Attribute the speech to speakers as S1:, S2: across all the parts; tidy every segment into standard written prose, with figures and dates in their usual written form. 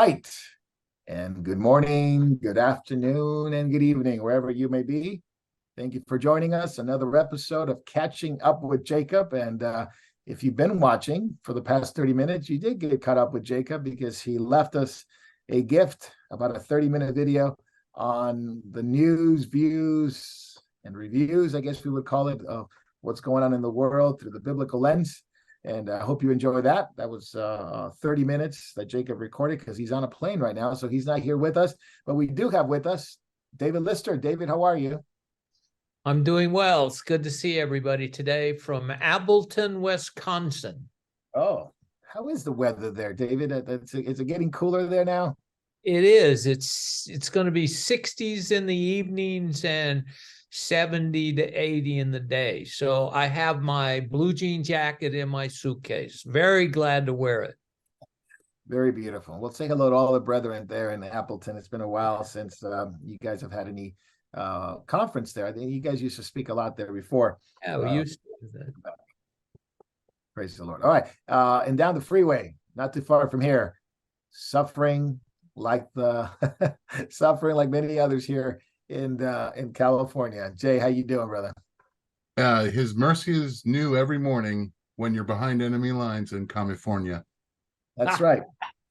S1: right. And good morning, good afternoon, and good evening, wherever you may be. Thank you for joining us. Another episode of Catching Up with Jacob. And if you've been watching for the past 30 minutes, you did get caught up with Jacob because he left us a gift, about a 30-minute video on the news, views, and reviews, I guess we would call it, of what's going on in the world through the biblical lens. And I hope you enjoy that. That was 30 minutes that Jacob recorded because he's on a plane right now, so he's not here with us. But we do have with us David Lister. David, how are you?
S2: I'm doing well. It's good to see everybody today from Appleton, Wisconsin.
S1: Oh, how is the weather there, David? Is it getting cooler there now?
S2: It is. It's going to be 60s in the evenings and 70 to 80 in the day. So I have my blue jean jacket in my suitcase. Very glad to wear it.
S1: Very beautiful. Well, say hello to all the brethren there in Appleton. It's been a while since you guys have had any conference there. I think you guys used to speak a lot there before.
S2: Yeah, we used to do that.
S1: Praise the Lord. All right. And down the freeway, not too far from here, suffering like many others here in California. Jay, how you doing, brother?
S3: His mercy is new every morning when you're behind enemy lines in California.
S1: That's right.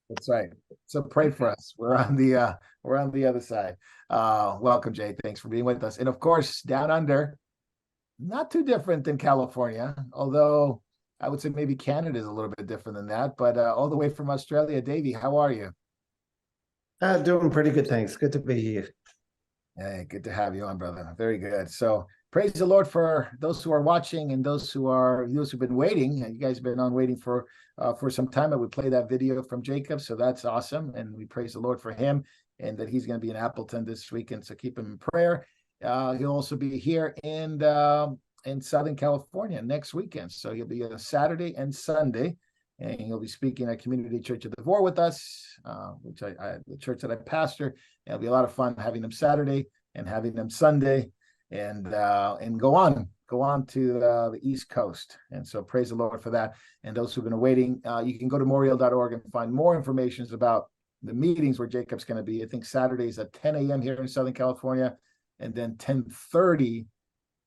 S1: That's right. So pray for us. We're on the other side. Welcome, Jay. Thanks for being with us. And of course, down under, not too different than California, although I would say maybe Canada is a little bit different than that. But all the way from Australia, Davey, how are you?
S4: Doing pretty good, thanks. Good to be here.
S1: Hey, good to have you on, brother. Very good. So praise the Lord for those who are watching and those who've been waiting. You guys have been on waiting for some time. I would play that video from Jacob, so that's awesome. And we praise the Lord for him and that he's going to be in Appleton this weekend. So keep him in prayer. He'll also be here in Southern California next weekend. So he'll be on Saturday and Sunday. And he'll be speaking at Community Church of Devore with us, which the church that I pastor. It'll be a lot of fun having them Saturday and having them Sunday, and go on to the East Coast. And so praise the Lord for that. And those who've been waiting, you can go to Moriel.org and find more information about the meetings where Jacob's going to be. I think Saturdays at 10 a.m. here in Southern California, and then 10:30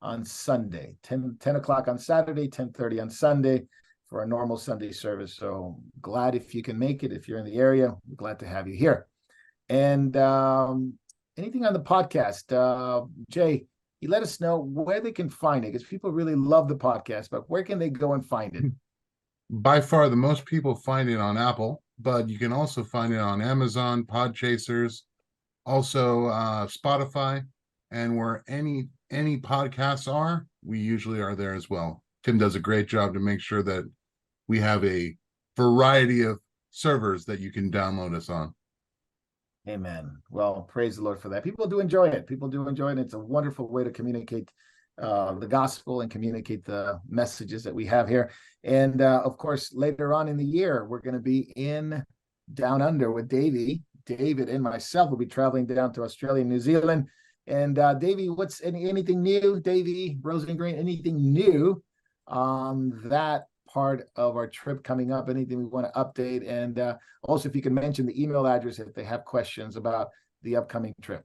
S1: on Sunday. 10 o'clock on Saturday, 10:30 on Sunday, for a normal Sunday service. So glad if you can make it. If you're in the area, we're glad to have you here. And anything on the podcast, Jay, you let us know where they can find it, because people really love the podcast, but where can they go and find it?
S3: By far, the most people find it on Apple, but you can also find it on Amazon, Podchasers, also Spotify, and where any podcasts are, we usually are there as well. Tim does a great job to make sure that we have a variety of servers that you can download us on.
S1: Amen. Well, praise the Lord for that. People do enjoy it. It's a wonderful way to communicate the gospel and communicate the messages that we have here. And of course, later on in the year, we're going to be in Down Under with Davey. David and myself will be traveling down to Australia and New Zealand. And Davey, what's anything new? Davey, Rose and Green, anything new on that part of our trip coming up? Anything we want to update? And also, if you can mention the email address if they have questions about the upcoming trip.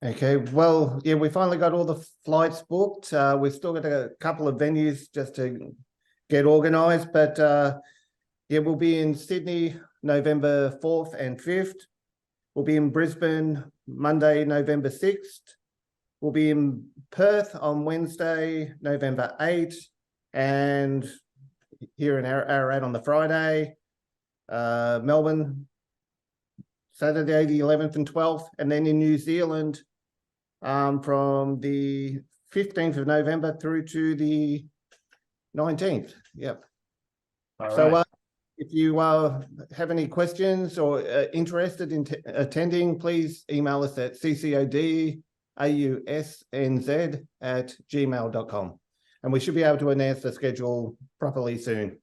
S4: Okay, well, yeah, we finally got all the flights booked. We've still got a couple of venues just to get organized, but yeah, we'll be in Sydney November 4th and 5th. We'll be in Brisbane Monday, November 6th. We'll be in Perth on Wednesday, November 8th, and here in Ararat on the Friday. Melbourne, Saturday, the 11th and 12th, and then in New Zealand from the 15th of November through to the 19th. Yep.
S1: All
S4: so
S1: right.
S4: if you have any questions or interested in attending, please email us at ccodausnz@gmail.com. And we should be able to announce the schedule properly soon.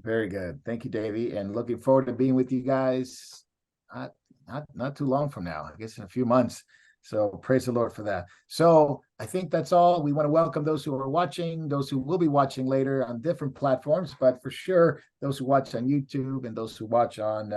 S1: Very good. Thank you, Davey. And looking forward to being with you guys not too long from now, I guess in a few months. So praise the Lord for that. So I think that's all. We want to welcome those who are watching, those who will be watching later on different platforms, but for sure, those who watch on YouTube and those who watch on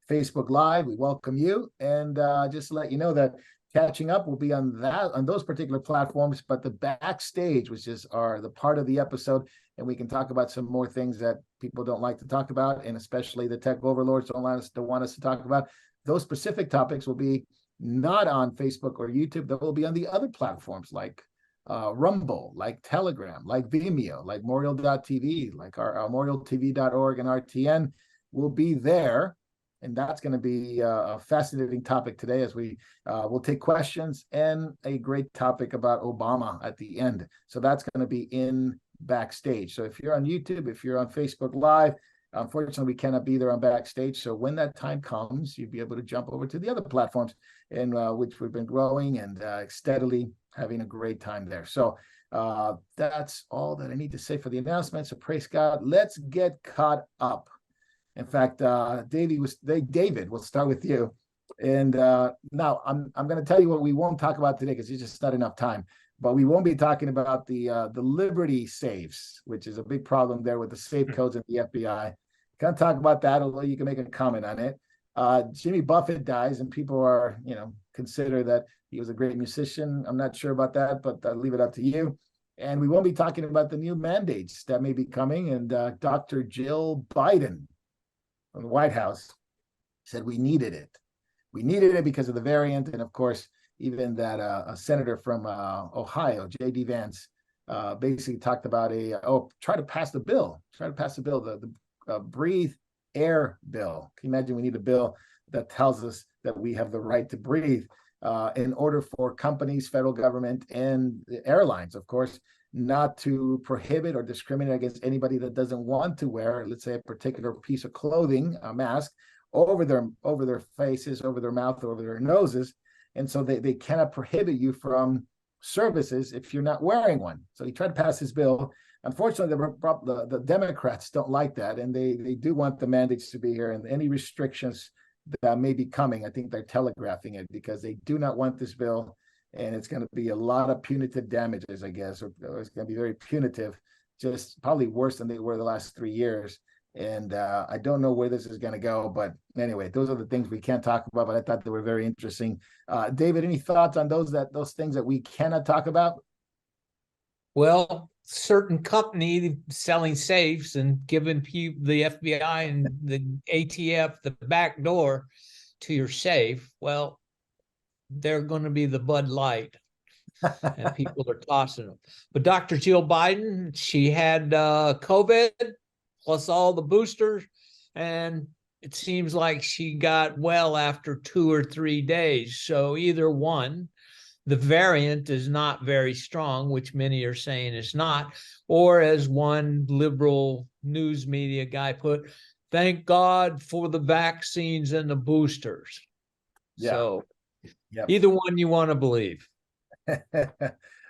S1: Facebook Live, we welcome you. And just to let you know that catching up will be on those particular platforms, but the backstage, which is the part of the episode, and we can talk about some more things that people don't like to talk about, and especially the tech overlords don't want us to talk about. Those specific topics will be not on Facebook or YouTube. They will be on the other platforms like Rumble, like Telegram, like Vimeo, like Memorial.tv, like our memorialtv.org and RTN will be there. And that's going to be a fascinating topic today, as we will take questions and a great topic about Obama at the end. So that's going to be in backstage. So if you're on YouTube, if you're on Facebook Live, unfortunately, we cannot be there on backstage. So when that time comes, you'll be able to jump over to the other platforms, in which we've been growing and steadily having a great time there. So that's all that I need to say for the announcement. So praise God. Let's get caught up. In fact, David, we'll start with you. And now I'm going to tell you what we won't talk about today, because it's just not enough time. But we won't be talking about the Liberty safes, which is a big problem there with the safe codes in the FBI. Can't talk about that, although you can make a comment on it. Jimmy Buffett dies, and people are, consider that he was a great musician. I'm not sure about that, but I'll leave it up to you. And we won't be talking about the new mandates that may be coming. And Dr. Jill Biden from the White House said we needed it. We needed it because of the variant. And of course, even that a senator from Ohio, J.D. Vance, basically talked about try to pass the bill, the Breathe Air bill. Can you imagine? We need a bill that tells us that we have the right to breathe in order for companies, federal government, and the airlines, of course, not to prohibit or discriminate against anybody that doesn't want to wear, let's say, a particular piece of clothing, a mask, over their faces, over their mouth, over their noses. And so they cannot prohibit you from services if you're not wearing one. So he tried to pass his bill. Unfortunately, the Democrats don't like that, and they do want the mandates to be here, and any restrictions that may be coming, I think they're telegraphing it, because they do not want this bill, and it's going to be a lot of punitive damages, I guess, or it's going to be very punitive, just probably worse than they were the last 3 years. And I don't know where this is going to go, but anyway, those are the things we can't talk about, but I thought they were very interesting. David, any thoughts on those things that we cannot talk about?
S2: Well, certain company selling safes and giving the FBI and the ATF the back door to your safe, well, they're going to be the Bud Light, and people are tossing them. But Dr. Jill Biden, she had COVID plus all the boosters, and it seems like she got well after 2 or 3 days. So either one, the variant is not very strong, which many are saying is not, or as one liberal news media guy put, thank God for the vaccines and the boosters. Yeah. So either one you want to believe.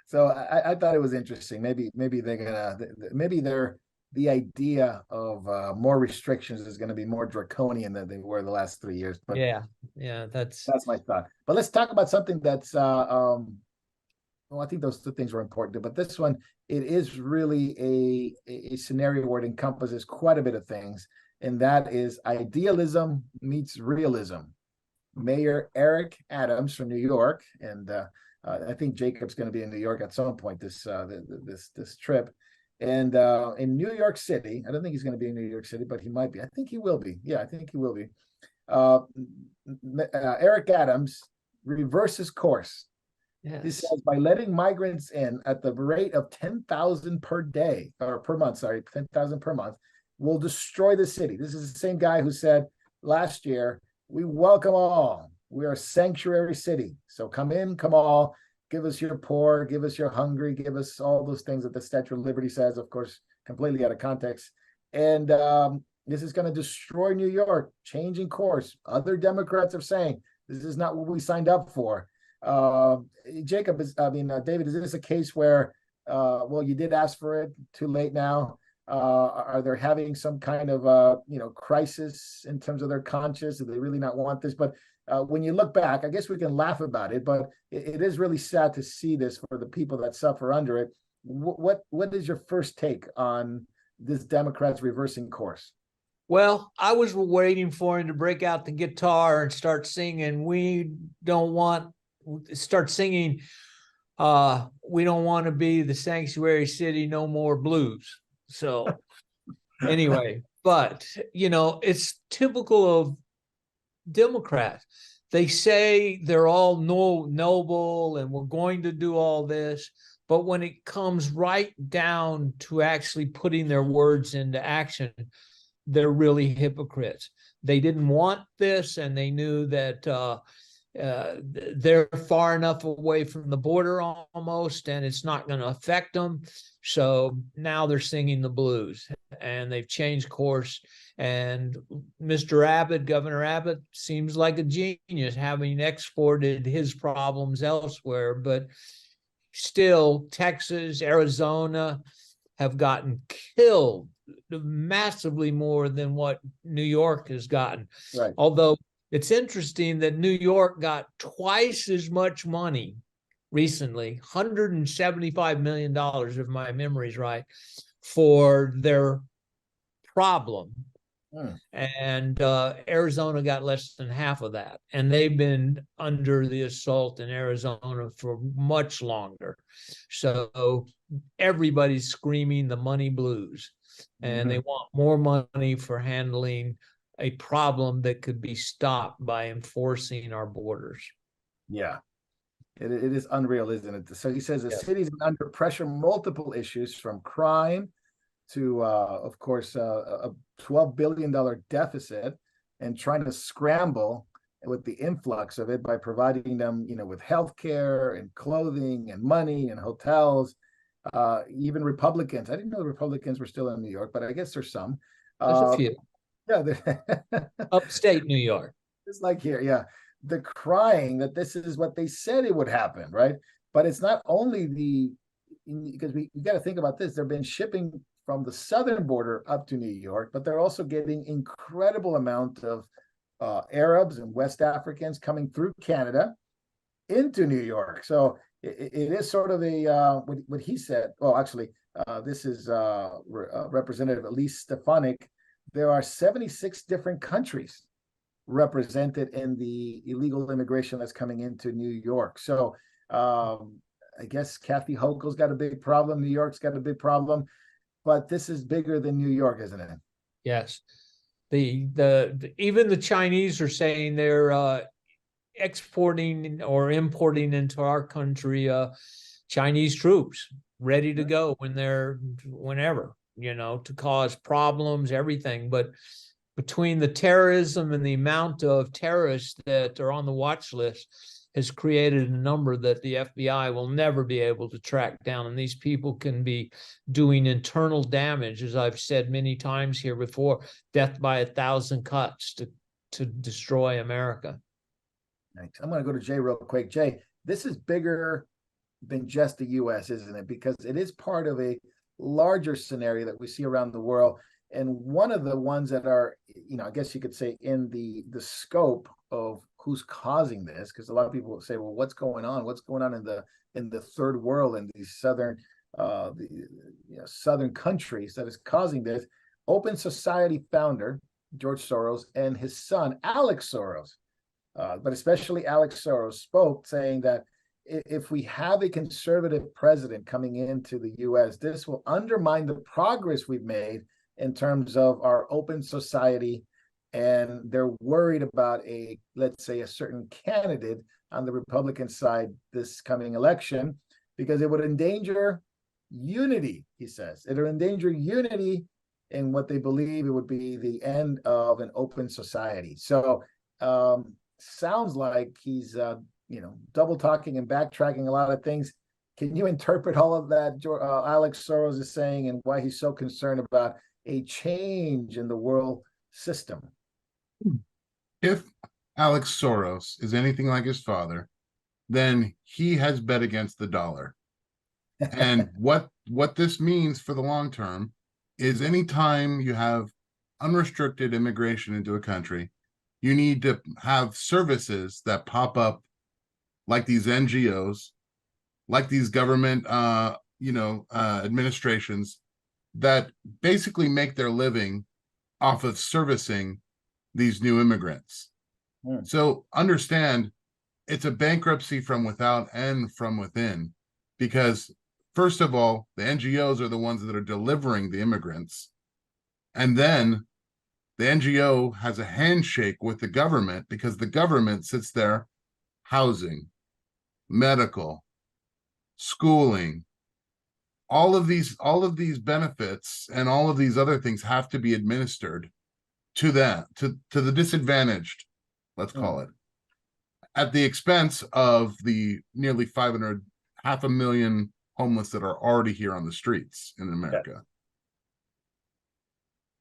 S1: So I thought it was interesting. Maybe the idea of more restrictions is going to be more draconian than they were the last 3 years. But
S2: yeah, that's
S1: my thought. But let's talk about something that's well, I think those two things were important, but this one, it is really a scenario where it encompasses quite a bit of things, and that is idealism meets realism. Mayor Eric Adams from New York, and I think Jacob's going to be in New York at some point this trip. And in New York City, I don't think he's going to be in New York City, but he might be. I think he will be. Yeah, I think he will be. Eric Adams reverses course. Yes. He says by letting migrants in at the rate of 10,000 per day, or per month, 10,000 per month, will destroy the city. This is the same guy who said last year, we welcome all. We are a sanctuary city. So come in, come all. Give us your poor, give us your hungry, give us all those things that the Statue of Liberty says, of course, completely out of context. And this is going to destroy New York, changing course. Other Democrats are saying this is not what we signed up for. David, is this a case where, well, you did ask for it, too late now? Are they having some kind of, crisis in terms of their conscience? Do they really not want this? But when you look back, I guess we can laugh about it, but it is really sad to see this for the people that suffer under it. What is your first take on this Democrats reversing course?
S2: Well, I was waiting for him to break out the guitar and start singing. We don't want start singing. We don't want to be the sanctuary city, no more blues. So anyway, but it's typical of Democrats. They say they're all noble and we're going to do all this, but when it comes right down to actually putting their words into action, they're really hypocrites. They didn't want this, and they knew that they're far enough away from the border almost, and it's not going to affect them. So now they're singing the blues, and they've changed course. And Mr. Abbott, Governor Abbott, seems like a genius, having exported his problems elsewhere. But still, Texas, Arizona have gotten killed massively more than what New York has gotten.
S1: Right.
S2: Although it's interesting that New York got twice as much money recently, $175 million, if my memory is right, for their problem. And Arizona got less than half of that. And they've been under the assault in Arizona for much longer. So everybody's screaming the money blues, and they want more money for handling a problem that could be stopped by enforcing our borders.
S1: Yeah, it is unreal, isn't it? So he says the city's been under pressure, multiple issues from crime to, of course, a $12 billion deficit, and trying to scramble with the influx of it by providing them, with healthcare and clothing and money and hotels. Even Republicans. I didn't know the Republicans were still in New York, but I guess there's some.
S2: There's a few.
S1: Yeah,
S2: Upstate New York.
S1: It's like here, yeah. The crying that this is what they said it would happen, right? But it's not only because we got to think about this. They've been shipping from the southern border up to New York, but they're also getting incredible amount of Arabs and West Africans coming through Canada into New York. So it is sort of a what he said. Well, actually, this is Representative Elise Stefanik. There are 76 different countries represented in the illegal immigration that's coming into New York. So I guess Kathy Hochul's got a big problem. New York's got a big problem, but this is bigger than New York, isn't it?
S2: Yes. The even the Chinese are saying they're exporting or importing into our country Chinese troops ready to go whenever, to cause problems, everything. But between the terrorism and the amount of terrorists that are on the watch list has created a number that the FBI will never be able to track down. And these people can be doing internal damage, as I've said many times here before, death by 1,000 cuts to destroy America.
S1: Right. I'm going to go to Jay real quick. Jay, this is bigger than just the U.S., isn't it? Because it is part of a larger scenario that we see around the world. And one of the ones that are, I guess you could say in the scope of who's causing this, because a lot of people will say, well, what's going on? What's going on in the third world, in these southern countries that is causing this? Open Society founder George Soros and his son Alex Soros, but especially Alex Soros, spoke saying that if we have a conservative president coming into the U.S., this will undermine the progress we've made in terms of our open society. And they're worried about let's say, a certain candidate on the Republican side this coming election, because it would endanger unity, he says. It would endanger unity in what they believe it would be the end of an open society. So sounds like he's double talking and backtracking a lot of things. Can you interpret all of that Alex Soros is saying, and why he's so concerned about a change in the world system?
S3: If Alex Soros is anything like his father, then he has bet against the dollar. And what this means for the long term is anytime you have unrestricted immigration into a country, you need to have services that pop up, like these NGOs, like these government administrations, that basically make their living off of servicing these new immigrants.
S1: Hmm.
S3: So understand, it's a bankruptcy from without and from within, because first of all, the NGOs are the ones that are delivering the immigrants. And then the NGO has a handshake with the government because the government sits there housing, medical, schooling, all of these benefits and all of these other things have to be administered to the disadvantaged, let's call it, at the expense of the nearly 500, 500,000 homeless that are already here on the streets in America. Yeah.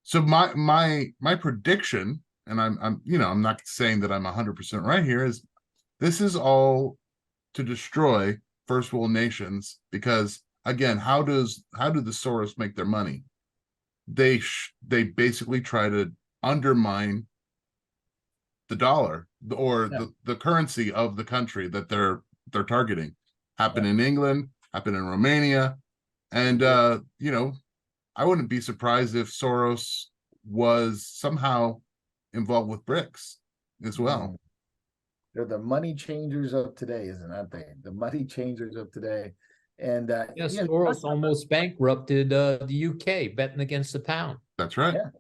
S3: So my prediction, and I'm not saying that I'm 100% right here, is this is all to destroy first world nations, because again, how do the Soros make their money? They basically try to undermine the dollar or the currency of the country that they're targeting. Happened in England, happened in Romania, and I wouldn't be surprised if Soros was somehow involved with BRICS as well.
S1: They're the money changers of today, aren't they? The money changers of today. And
S2: yes, Soros almost bankrupted the UK betting against the pound.
S3: That's right.
S1: Yeah,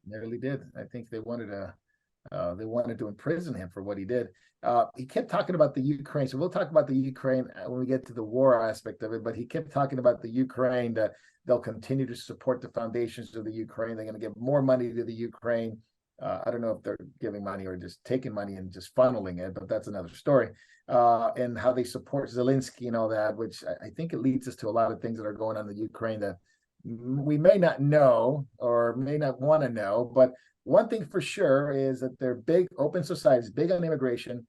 S1: nearly did. I think they wanted to imprison him for what he did. He kept talking about the Ukraine. So we'll talk about the Ukraine when we get to the war aspect of it. But he kept talking about the Ukraine, that they'll continue to support the foundations of the Ukraine. They're going to give more money to the Ukraine. I don't know if they're giving money or just taking money and just funneling it, but that's another story. And how they support Zelensky and all that, which I think it leads us to a lot of things that are going on in the Ukraine that we may not know or may not want to know. But one thing for sure is that they're big open societies, big on immigration,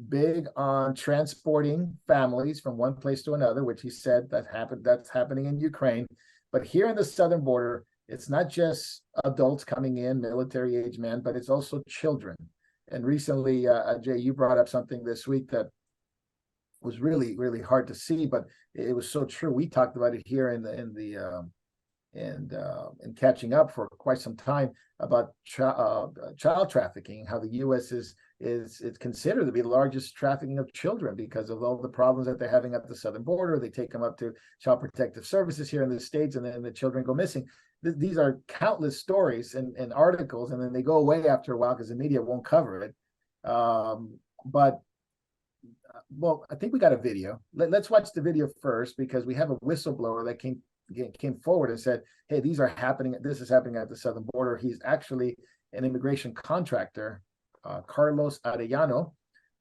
S1: big on transporting families from one place to another, which he said that's happening in Ukraine. But here in the southern border, it's not just adults coming in, military age men, but it's also children. And recently, Jay, you brought up something this week that was really, really hard to see, but it was so true. We talked about it here in catching up for quite some time about child trafficking, how the U.S. is considered to be the largest trafficking of children because of all the problems that they're having at the southern border. They take them up to Child Protective Services here in the States, and then the children go missing. These are countless stories and articles, and then they go away after a while because the media won't cover it. But I think we got a video. Let's watch the video first, because we have a whistleblower that came forward and said, hey, this is happening at the southern border. He's actually an immigration contractor, Carlos Arellano,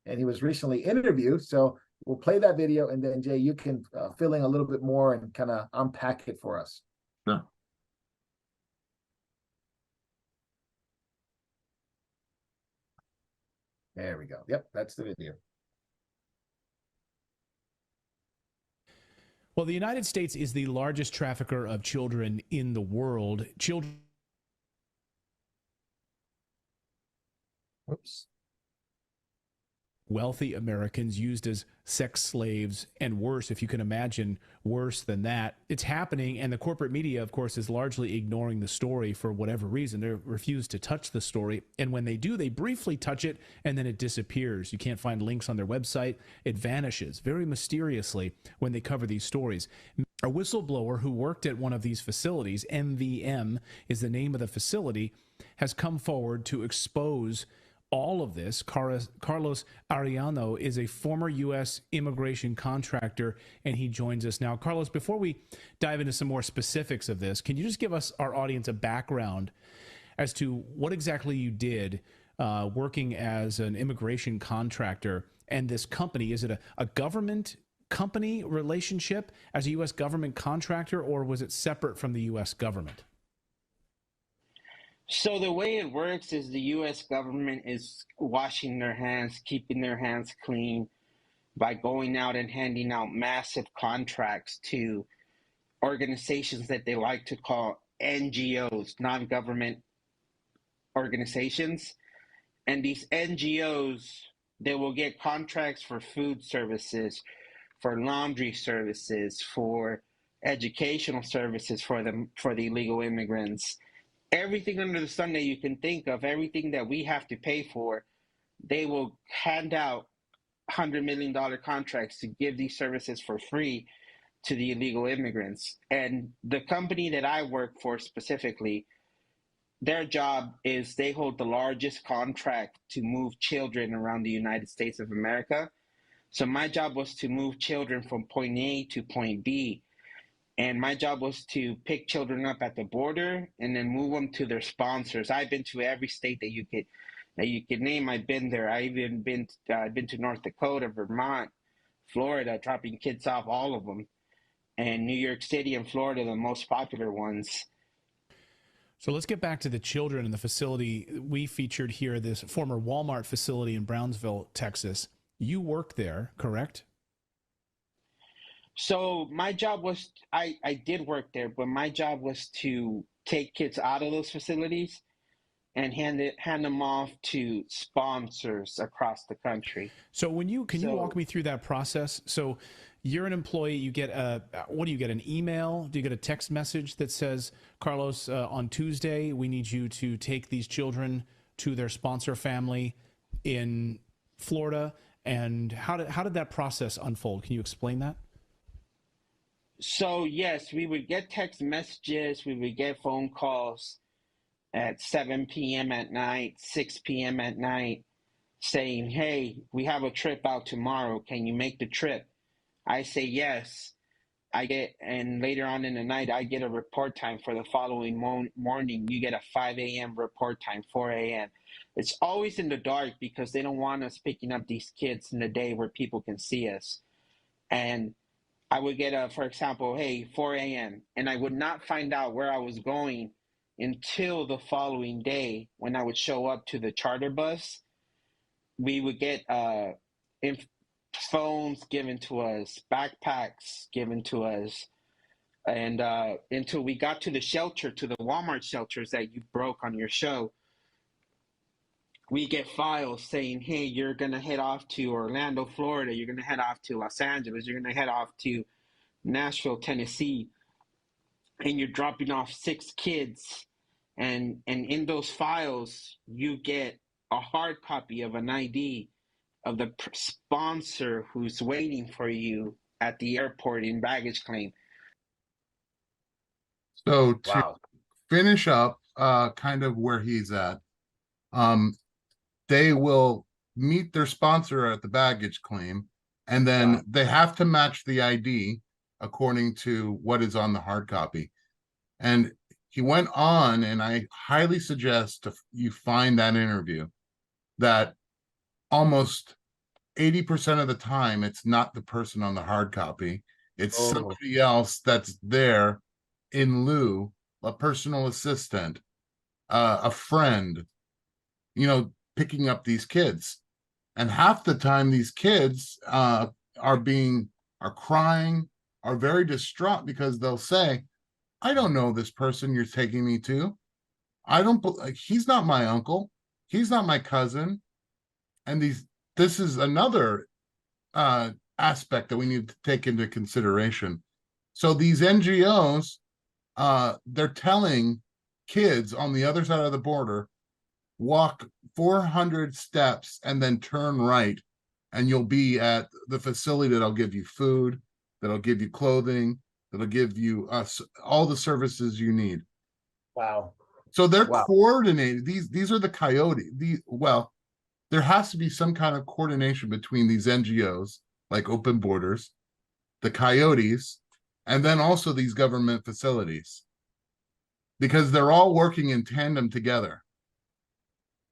S1: and he was recently interviewed. So we'll play that video, and then Jay, you can fill in a little bit more and kind of unpack it for us.
S3: Sure.
S1: There we go. Yep, that's the video.
S5: Well, the United States is the largest trafficker of children in the world. Wealthy Americans used as sex slaves, and worse, if you can imagine, worse than that. It's happening, and the corporate media, of course, is largely ignoring the story for whatever reason. They refuse to touch the story, and when they do, they briefly touch it, and then it disappears. You can't find links on their website. It vanishes very mysteriously when they cover these stories. A whistleblower who worked at one of these facilities, MVM is the name of the facility, has come forward to expose all of this. Carlos Arellano is a former U.S. immigration contractor, and he joins us now. Carlos, before we dive into some more specifics of this, can you just give us, our audience, a background as to what exactly you did working as an immigration contractor and this company? Is it a government company relationship as a U.S. government contractor, or was it separate from the U.S. government?
S6: So the way it works is the U.S. government is washing their hands, keeping their hands clean by going out and handing out massive contracts to organizations that they like to call NGOs, non-government organizations. And these NGOs, they will get contracts for food services, for laundry services, for educational services for the illegal immigrants. everything under the sun that you can think of, everything that we have to pay for, they will hand out $100 million contracts to give these services for free to the illegal immigrants. And the company that I work for specifically, their job is they hold the largest contract to move children around the United States of America. So my job was to move children from point A to point B. And my job was to pick children up at the border and then move them to their sponsors. I've been to every state that you could name. I've been there. I've even been to North Dakota, Vermont, Florida, dropping kids off, all of them. And New York City and Florida, the most popular ones.
S5: So let's get back to the children in the facility. We featured here this former Walmart facility in Brownsville, Texas. You work there, correct?
S6: So my job was, I did work there, but my job was to take kids out of those facilities and hand them off to sponsors across the country.
S5: So can you walk me through that process? So you're an employee, you get what do you get, an email? Do you get a text message that says, Carlos, on Tuesday, we need you to take these children to their sponsor family in Florida? And how did that process unfold? Can you explain that?
S6: So yes, we would get text messages, we would get phone calls at 7 p.m. at night, 6 p.m. at night, saying, hey, we have a trip out tomorrow. Can you make the trip? I say yes. And later on in the night, I get a report time for the following morning. You get a 5 a.m. report time, 4 a.m. It's always in the dark because they don't want us picking up these kids in the day where people can see us. And I would get for example, hey, 4 a.m. And I would not find out where I was going until the following day when I would show up to the charter bus. We would get phones given to us, backpacks given to us, and until we got to the shelter, to the Walmart shelters that you broke on your show, we get files saying, hey, you're going to head off to Orlando, Florida. You're going to head off to Los Angeles. You're going to head off to Nashville, Tennessee. And you're dropping off 6 kids. And in those files, you get a hard copy of an ID of the sponsor who's waiting for you at the airport in baggage claim.
S3: So to
S1: Wow.
S3: finish up kind of where he's at, they will meet their sponsor at the baggage claim, and then they have to match the ID according to what is on the hard copy. And he went on, and I highly suggest you find that interview, that almost 80% of the time, it's not the person on the hard copy. It's somebody else that's there in lieu, a personal assistant, a friend, picking up these kids. And half the time, these kids are crying, are very distraught, because they'll say, I don't know this person you're taking me to. He's not my uncle. He's not my cousin. And this is another aspect that we need to take into consideration. So these NGOs, they're telling kids on the other side of the border, walk 400 steps and then turn right, and you'll be at the facility that'll give you food, that'll give you clothing, that'll give you all the services you need.
S1: Wow.
S3: So they're coordinated. These are the coyote. There has to be some kind of coordination between these NGOs, like Open Borders, the coyotes, and then also these government facilities, because they're all working in tandem together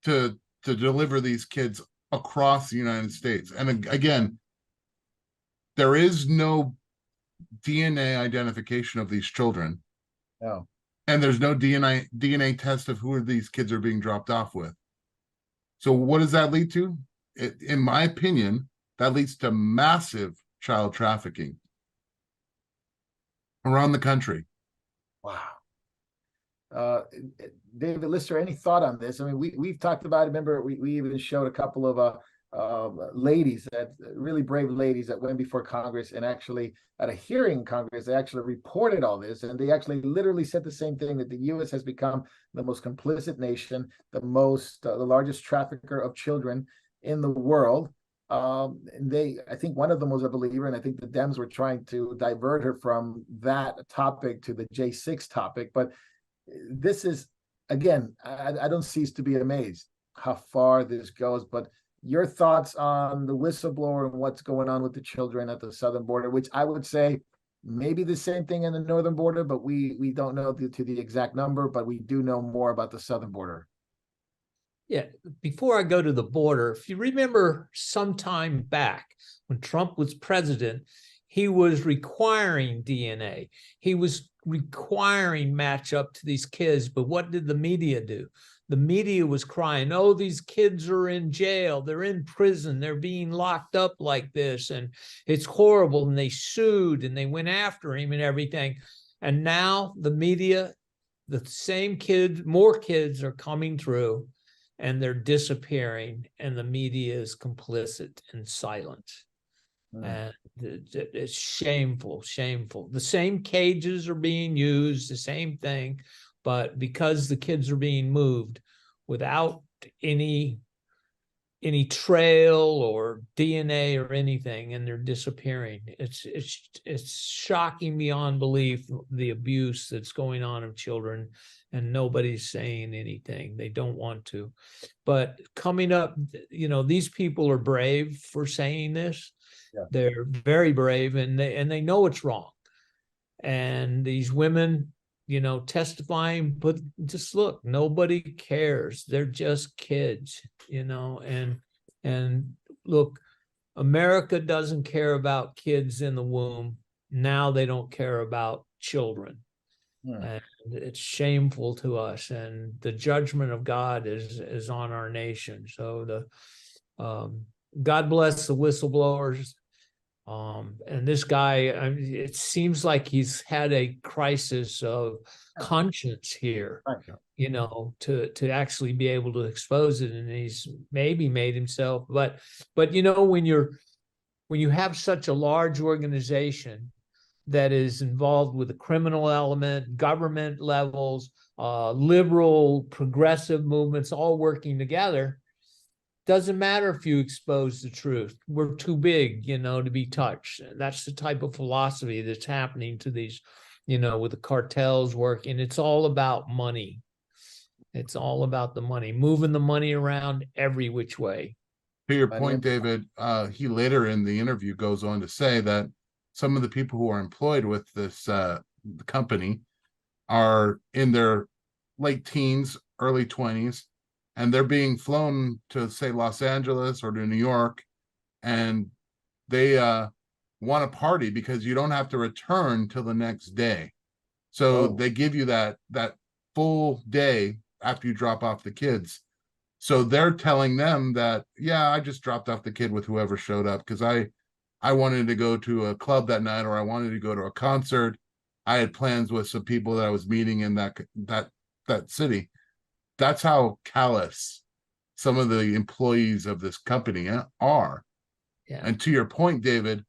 S3: to deliver these kids across the United States. And again, there is no DNA identification of these children.
S1: No.
S3: And there's no DNA test of who these kids are being dropped off with. So what does that lead to? In my opinion, that leads to massive child trafficking around the country.
S1: Wow. David Lister, any thought on this? I mean, we've talked about it. Remember, we even showed a couple of ladies, that really brave ladies that went before Congress, and actually at a hearing in Congress, they actually reported all this, and they actually literally said the same thing, that the U.S. has become the most complicit nation, the largest trafficker of children in the world. I think one of them was a believer, and I think the Dems were trying to divert her from that topic to the J6 topic. But this is, again, I don't cease to be amazed how far this goes. But your thoughts on the whistleblower and what's going on with the children at the southern border, which I would say maybe the same thing in the northern border, but we don't know to the exact number, but we do know more about the southern border.
S2: Yeah, before I go to the border, if you remember some time back when Trump was president, he was requiring DNA. He was requiring match up to these kids. But what did the media do? The media was crying, oh, these kids are in jail. They're in prison. They're being locked up like this. And it's horrible. And they sued and they went after him and everything. And now the media, the same kids, more kids are coming through, and they're disappearing, and the media is complicit and silent. And it's shameful, shameful. The same cages are being used, the same thing, but because the kids are being moved without any trail or DNA or anything, and they're disappearing. It's shocking beyond belief, the abuse that's going on of children, and nobody's saying anything. They don't want to. But coming up, these people are brave for saying this.
S1: Yeah.
S2: They're very brave, and they know it's wrong. And these women, testifying, but just look, nobody cares. They're just kids, and look, America doesn't care about kids in the womb. Now they don't care about children. And it's shameful to us, and the judgment of God is on our nation. So God bless the whistleblowers. And this guy, it seems like he's had a crisis of conscience here, to actually be able to expose it. And he's maybe made himself, but when you have such a large organization that is involved with the criminal element, government levels, liberal, progressive movements, all working together, doesn't matter if you expose the truth. We're too big, to be touched. That's the type of philosophy that's happening to these, with the cartels working. It's all about money. It's all about the money, moving the money around every which way.
S3: To your point, David, he later in the interview goes on to say that some of the people who are employed with this company are in their late teens, early 20s, and they're being flown to, say, Los Angeles or to New York, and they want to party because you don't have to return till the next day. So they give you that full day after you drop off the kids. So they're telling them that, yeah, I just dropped off the kid with whoever showed up because I wanted to go to a club that night, or I wanted to go to a concert. I had plans with some people that I was meeting in that city. That's how callous some of the employees of this company are.
S2: Yeah.
S3: And to your point, David,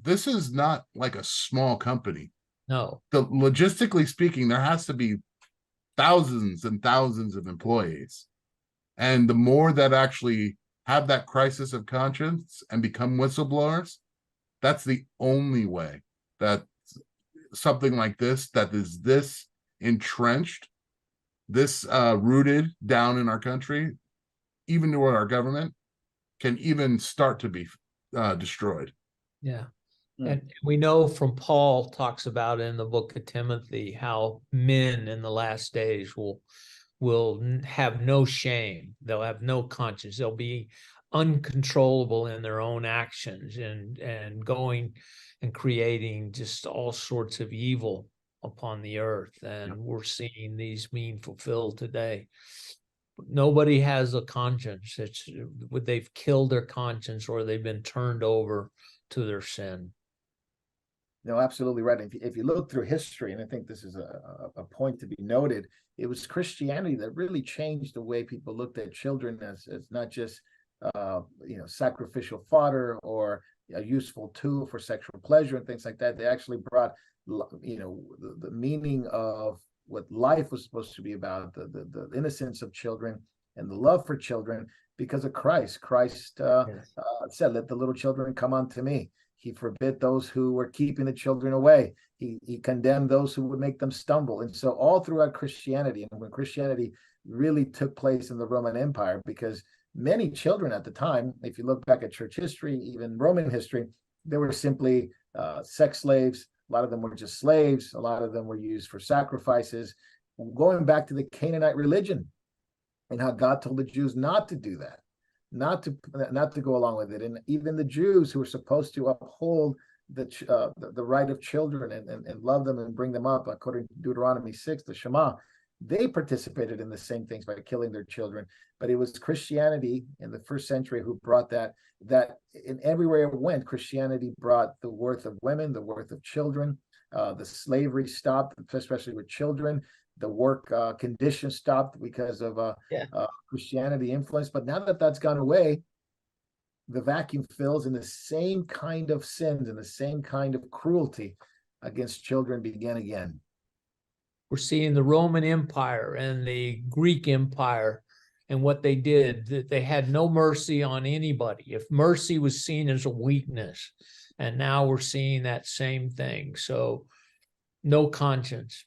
S3: this is not like a small company.
S2: No.
S3: Logistically speaking, there has to be thousands and thousands of employees. And the more that actually have that crisis of conscience and become whistleblowers, that's the only way that something like this, that is this entrenched, this rooted down in our country, even to our government, can even start to be destroyed.
S2: Yeah. And we know from Paul talks about in the book of Timothy how men in the last days will have no shame. They'll have no conscience. They'll be uncontrollable in their own actions and going and creating just all sorts of evil upon the earth. And we're seeing these being fulfilled today. Nobody has a conscience. They've killed their conscience, or they've been turned over to their sin.
S1: No, absolutely right. If you look through history, and I think this is a point to be noted, it was Christianity that really changed the way people looked at children as not just sacrificial fodder or a useful tool for sexual pleasure and things like that. They actually brought, the meaning of what life was supposed to be about, the innocence of children and the love for children because of Christ. Christ said, "Let the little children come unto me." He forbid those who were keeping the children away. He condemned those who would make them stumble. And so all throughout Christianity, and when Christianity really took place in the Roman Empire, because many children at the time, if you look back at church history, even Roman history, they were simply sex slaves. A lot of them were just slaves. A lot of them were used for sacrifices. Going back to the Canaanite religion and how God told the Jews not to do that, not to go along with it. And even the Jews who were supposed to uphold the right of children and love them and bring them up according to Deuteronomy 6, the Shema, they participated in the same things by killing their children. But it was Christianity in the first century who brought that in everywhere it went. Christianity brought the worth of women, the worth of children. The slavery stopped, especially with children. The work conditions stopped because of Christianity influence. But now that that's gone away, the vacuum fills, and the same kind of sins and the same kind of cruelty against children begin again.
S2: We're seeing the Roman Empire and the Greek Empire and what they did, that they had no mercy on anybody. If mercy was seen as a weakness, and now we're seeing that same thing. So no conscience.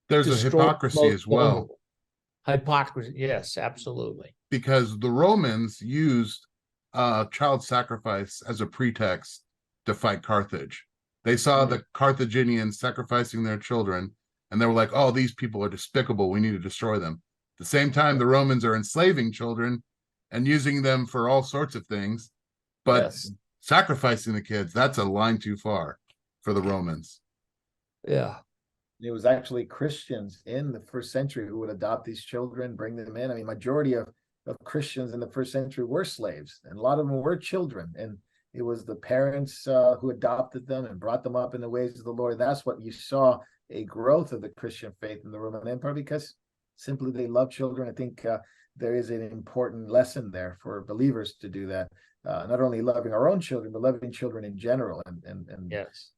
S3: There's a hypocrisy as well.
S2: Hypocrisy, yes, absolutely.
S3: Because the Romans used child sacrifice as a pretext to fight Carthage. They saw the Carthaginians sacrificing their children, and they were like, "Oh, these people are despicable. We need to destroy them." At the same time, the Romans are enslaving children and using them for all sorts of things, but sacrificing the kids, that's a line too far for the Romans.
S2: Yeah.
S1: It was actually Christians in the first century who would adopt these children, bring them in. I mean, majority of Christians in the first century were slaves, and a lot of them were children. And it was the parents who adopted them and brought them up in the ways of the Lord. That's what you saw, a growth of the Christian faith in the Roman Empire, because simply they love children. I think there is an important lesson there for believers to do that. Not only loving our own children, but loving children in general, and
S2: yes,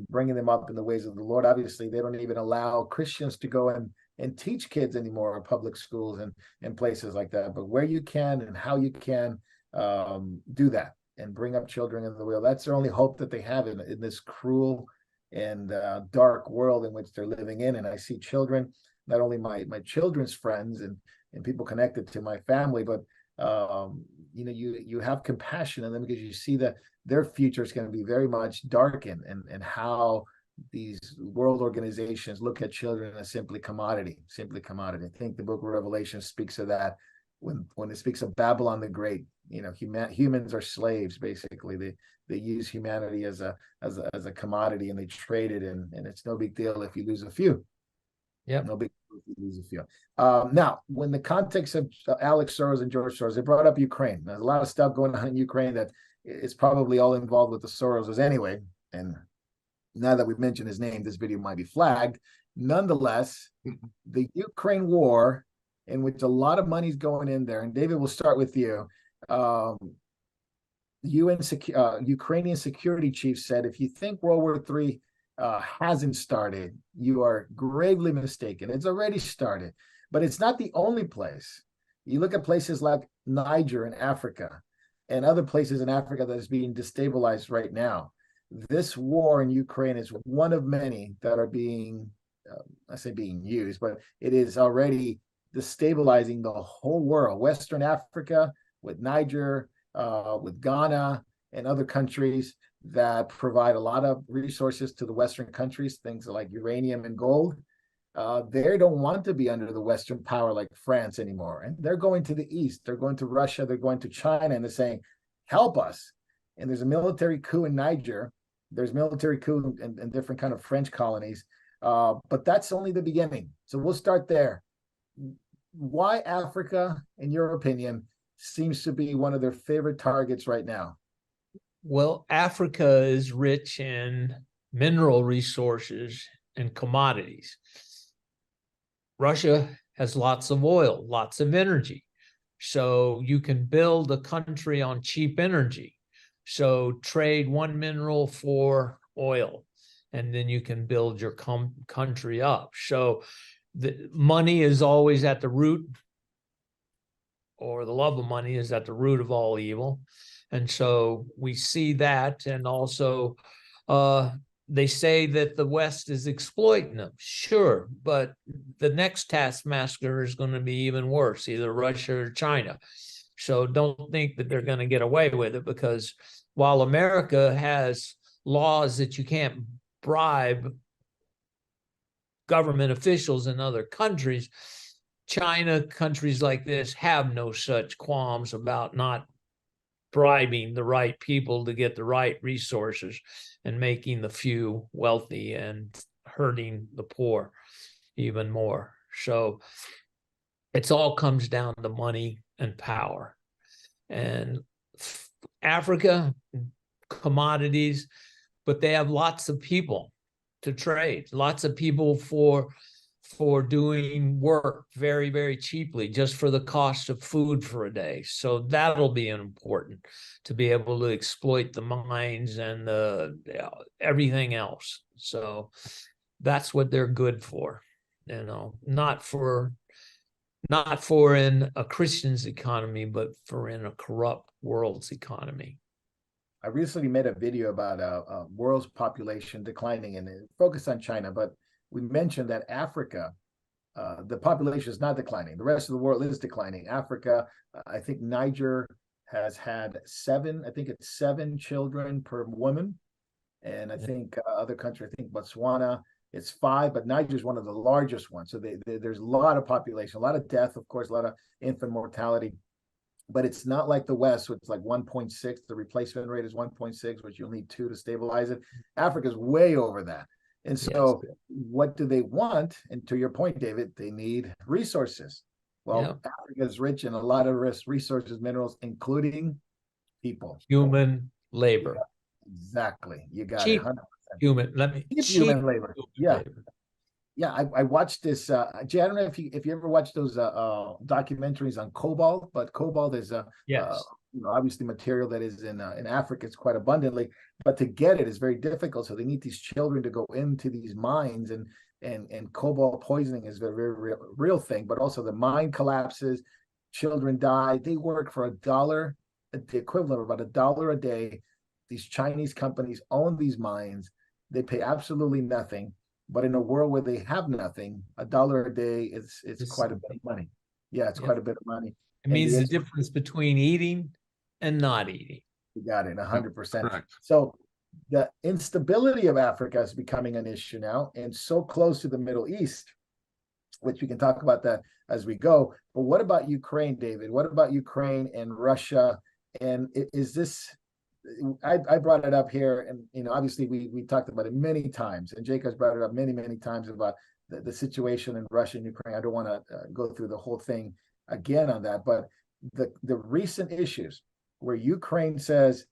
S1: bringing them up in the ways of the Lord. Obviously, they don't even allow Christians to go and teach kids anymore in public schools and places like that. But where you can and how you can do that and bring up children in the will, that's their only hope that they have in this cruel and dark world in which they're living in. And I see children, not only my children's friends and people connected to my family, but you have compassion on them because you see that their future is going to be very much darkened, and how these world organizations look at children as simply commodity. I think the book of Revelation speaks of that when it speaks of Babylon the Great. Humans are slaves, basically. They use humanity as a commodity, and they trade it, and it's no big deal if you lose a few.
S2: Yeah,
S1: no big deal if you lose a few. Now, when the context of Alex Soros and George Soros, they brought up Ukraine. There's a lot of stuff going on in Ukraine that is probably all involved with the Soroses anyway. And now that we've mentioned his name, this video might be flagged. Nonetheless, the Ukraine war, in which a lot of money is going in there, and David, we'll start with you. Ukrainian security chief said, if you think World War III hasn't started, you are gravely mistaken. It's already started, but it's not the only place. You look at places like Niger in Africa and other places in Africa that is being destabilized right now. This war in Ukraine is one of many that are being, I say being used, but it is already destabilizing the whole world. Western Africa with Niger, with Ghana and other countries that provide a lot of resources to the Western countries, things like uranium and gold. They don't want to be under the Western power like France anymore. And they're going to the East, they're going to Russia, they're going to China, and they're saying, help us. And there's a military coup in Niger. There's military coup in different kind of French colonies. But that's only the beginning. So we'll start there. Why Africa, in your opinion, seems to be one of their favorite targets right now?
S2: Well, Africa is rich in mineral resources and commodities. Russia has lots of oil, lots of energy. So you can build a country on cheap energy. So trade one mineral for oil, and then you can build your country up. So the money is always at the root, or the love of money is at the root of all evil. And so we see that. And also, they say that the West is exploiting them. Sure, but the next taskmaster is going to be even worse, either Russia or China. So don't think that they're going to get away with it, because while America has laws that you can't bribe government officials in other countries, China, countries like this have no such qualms about not bribing the right people to get the right resources and making the few wealthy and hurting the poor even more. So it's all comes down to money and power. And Africa, commodities, but they have lots of people to trade, lots of people for doing work very, very cheaply, just for the cost of food for a day. So that'll be important, to be able to exploit the mines and everything else. So that's what they're good for, not for in a Christian's economy, but for in a corrupt world's economy.
S1: I recently made a video about world's population declining, and it focused on China, but we mentioned that Africa, the population is not declining. The rest of the world is declining. Africa, I think Niger has had 7 children per woman. And I think other countries, I think Botswana, it's 5, but Niger is one of the largest ones. So there's a lot of population, a lot of death, of course, a lot of infant mortality. But it's not like the West, which is like 1.6. The replacement rate is 1.6, which you'll need 2 to stabilize it. Africa's way over that. And so what do they want? And to your point, David, they need resources. Well, Africa is rich in a lot of resources, minerals, including people.
S2: Human labor.
S1: Yeah, exactly. You got
S2: cheap
S1: it. 100%.
S2: Human
S1: labor. Yeah.
S2: Labor.
S1: Yeah, I watched this. Jay, I don't know if you ever watched those documentaries on cobalt, but cobalt is obviously material that is in Africa. It's quite abundantly, but to get it is very difficult. So they need these children to go into these mines, and cobalt poisoning is a very real thing. But also the mine collapses, children die. They work for $1, the equivalent of about $1 a day. These Chinese companies own these mines. They pay absolutely nothing. But in a world where they have nothing, $1 a day is quite a bit of money. Yeah, it's quite a bit of money.
S2: It means the difference between eating and not eating.
S1: You got it, 100%.
S3: Correct.
S1: So the instability of Africa is becoming an issue now, and so close to the Middle East, which we can talk about that as we go. But what about Ukraine, David? What about Ukraine and Russia? And is this? I brought it up here, and obviously we talked about it many times, and Jacob's brought it up many times about the situation in Russia and Ukraine. I don't want to go through the whole thing again on that, but the recent issues where Ukraine says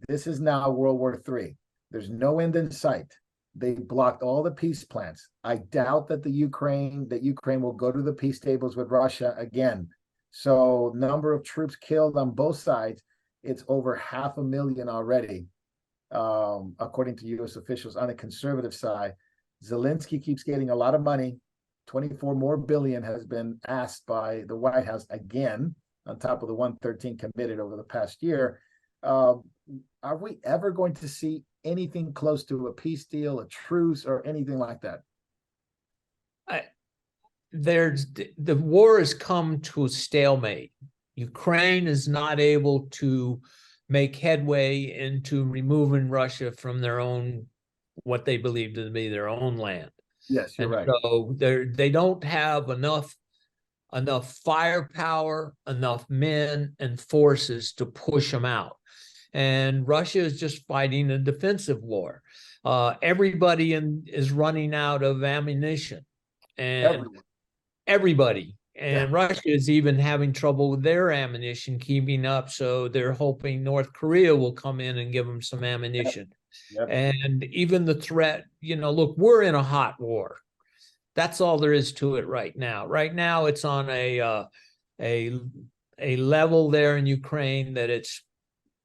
S1: this is now World War III. There's no end in sight. They blocked all the peace plans. I doubt that Ukraine will go to the peace tables with Russia again. So number of troops killed on both sides, it's over 500,000 already, according to U.S. officials. On the conservative side, Zelensky keeps getting a lot of money. 24 more billion has been asked by the White House again, on top of the 113 committed over the past year. Are we ever going to see anything close to a peace deal, a truce, or anything like that?
S2: The war has come to a stalemate. Ukraine is not able to make headway into removing Russia from their own, what they believe to be their own land.
S1: Yes, you're right.
S2: So they don't have enough firepower, enough men and forces to push them out. And Russia is just fighting a defensive war. Everybody is running out of ammunition, and everybody. And Russia is even having trouble with their ammunition keeping up. So they're hoping North Korea will come in and give them some ammunition.
S1: Yep.
S2: And even the threat, look, we're in a hot war. That's all there is to it right now. Right now, it's on a a level there in Ukraine that it's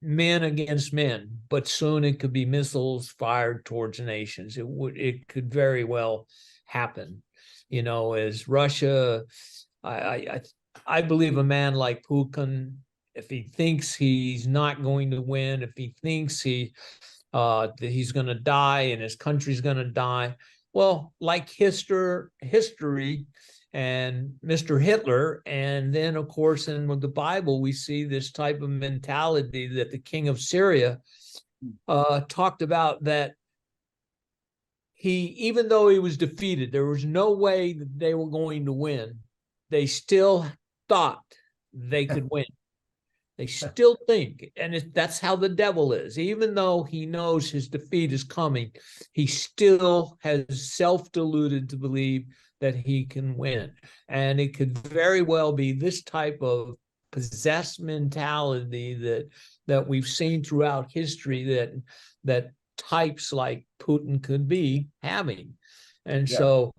S2: men against men, but soon it could be missiles fired towards nations. It could very well happen. You know, as Russia, I believe a man like Putin, if he thinks he's not going to win, if he thinks that he's going to die and his country's going to die, well, like history and Mr. Hitler. And then, of course, in the Bible, we see this type of mentality that the king of Syria talked about, that even though he was defeated, there was no way that they were going to win. They still thought they could win. They still think, and that's how the devil is. Even though he knows his defeat is coming, he still has self-deluded to believe that he can win. And it could very well be this type of possessed mentality that we've seen throughout history that types like Putin could be having. And so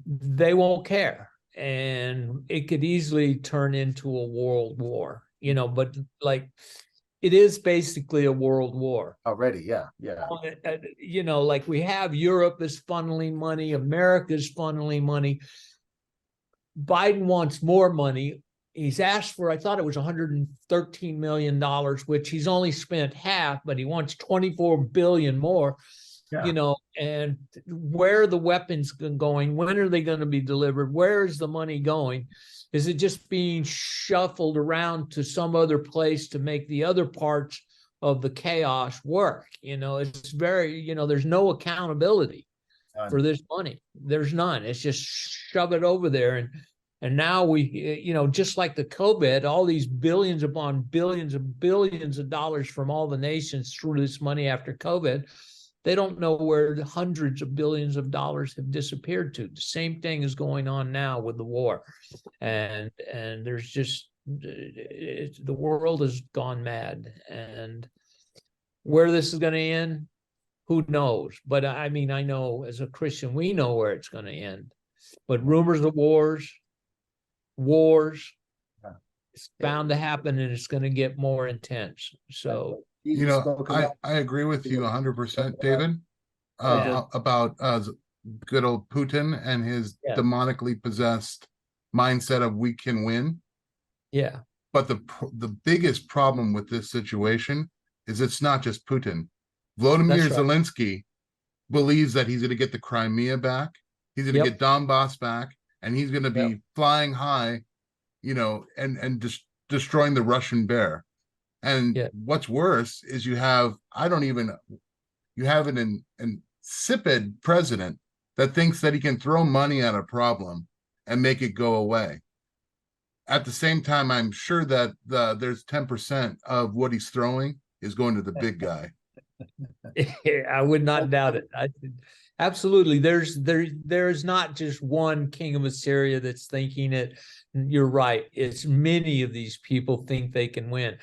S2: they won't care. And it could easily turn into a world war, you know, but like it is basically a world war
S1: already. Yeah.
S2: You know, like we have Europe is funneling money, America's funneling money. Biden wants more money. He's asked for, I thought it was $113 million, which he's only spent half, but he wants 24 billion more. Yeah. You know, and where are the weapons going? When are they going to be delivered? Where is the money going? Is it just being shuffled around to some other place to make the other parts of the chaos work? You know, it's very, you know, there's no accountability for this money. There's none. It's just shove it over there. And now we, you know, just like the COVID, all these billions upon billions of dollars from all the nations through this money after COVID, they don't know where the hundreds of billions of dollars have disappeared to. The same thing is going on now with the war. And there's just, the world has gone mad. And where this is going to end, who knows? But I mean, I know as a Christian, we know where it's going to end. But rumors of wars, it's bound to happen, and it's going to get more intense. So,
S3: you know, I agree with you 100%, David, about good old Putin and his demonically possessed mindset of we can win.
S2: Yeah.
S3: But the biggest problem with this situation is it's not just Putin. Volodymyr Zelensky believes that he's going to get the Crimea back. He's going to get Donbass back, and he's going to be flying high, you know, and just destroying the Russian bear. And what's worse is you have an insipid president that thinks that he can throw money at a problem and make it go away. At the same time, I'm sure that there's 10% of what he's throwing is going to the big guy.
S2: I would not doubt it. Absolutely. There's not just one king of Assyria that's thinking it. You're right. It's many of these people think they can win.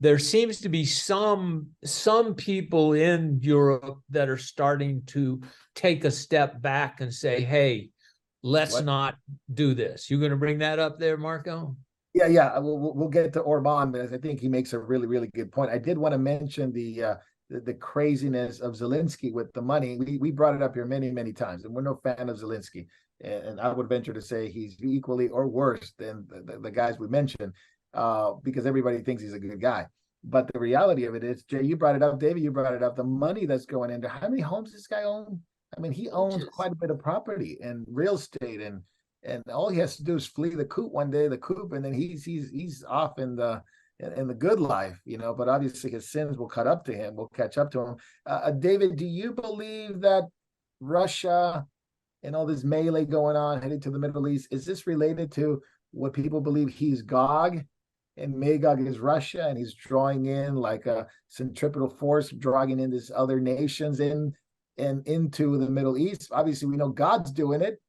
S2: There seems to be some people in Europe that are starting to take a step back and say, hey, let's not do this. You're going to bring that up there, Marco?
S1: Yeah. We'll get to Orban, but I think he makes a really, really good point. I did want to mention the craziness of Zelensky with the money. We brought it up here many, many times, and we're no fan of Zelensky. And I would venture to say he's equally or worse than the guys we mentioned. Because everybody thinks he's a good guy. But the reality of it is, Jay, you brought it up, David, you brought it up, the money that's going into, how many homes does this guy own? I mean, he owns quite a bit of property and real estate, and all he has to do is flee the coop one day, and then he's off in the good life, you know. But obviously his sins will catch up to him. David, do you believe that Russia and all this melee going on headed to the Middle East, is this related to what people believe he's Gog and Magog is Russia, and he's drawing in like a centripetal force, drawing in these other nations in and into the Middle East? Obviously, we know God's doing it,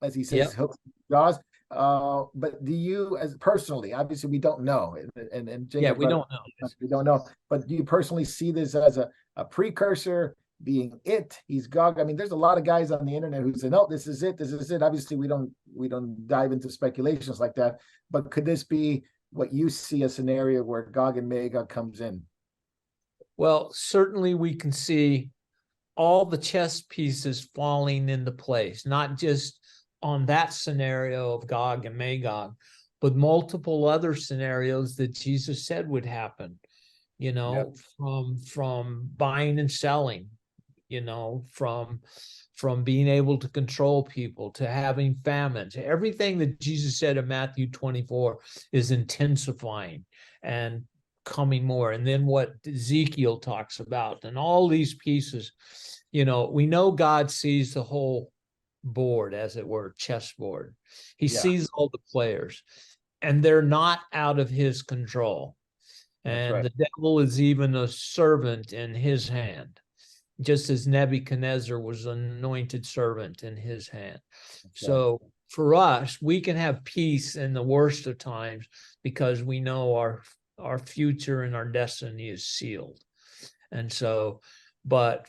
S1: as he says, hooks jaws. But do you, as personally, obviously we don't know, and Jacob,
S2: we don't know.
S1: We don't know. But do you personally see this as a precursor? Being he's Gog. I mean, there's a lot of guys on the internet who say, no, this is it. Obviously, we don't dive into speculations like that. But could this be what you see a scenario where Gog and Magog comes in?
S2: Well, certainly we can see all the chess pieces falling into place, not just on that scenario of Gog and Magog, but multiple other scenarios that Jesus said would happen, you know, from buying and selling, you know, from being able to control people to having famines. Everything that Jesus said in Matthew 24 is intensifying and coming more. And then what Ezekiel talks about and all these pieces, you know, we know God sees the whole board, as it were, chessboard. He sees all the players, and they're not out of his control. And the devil is even a servant in his hand, just as Nebuchadnezzar was an anointed servant in his hand. So for us, we can have peace in the worst of times because we know our future and our destiny is sealed. And so, but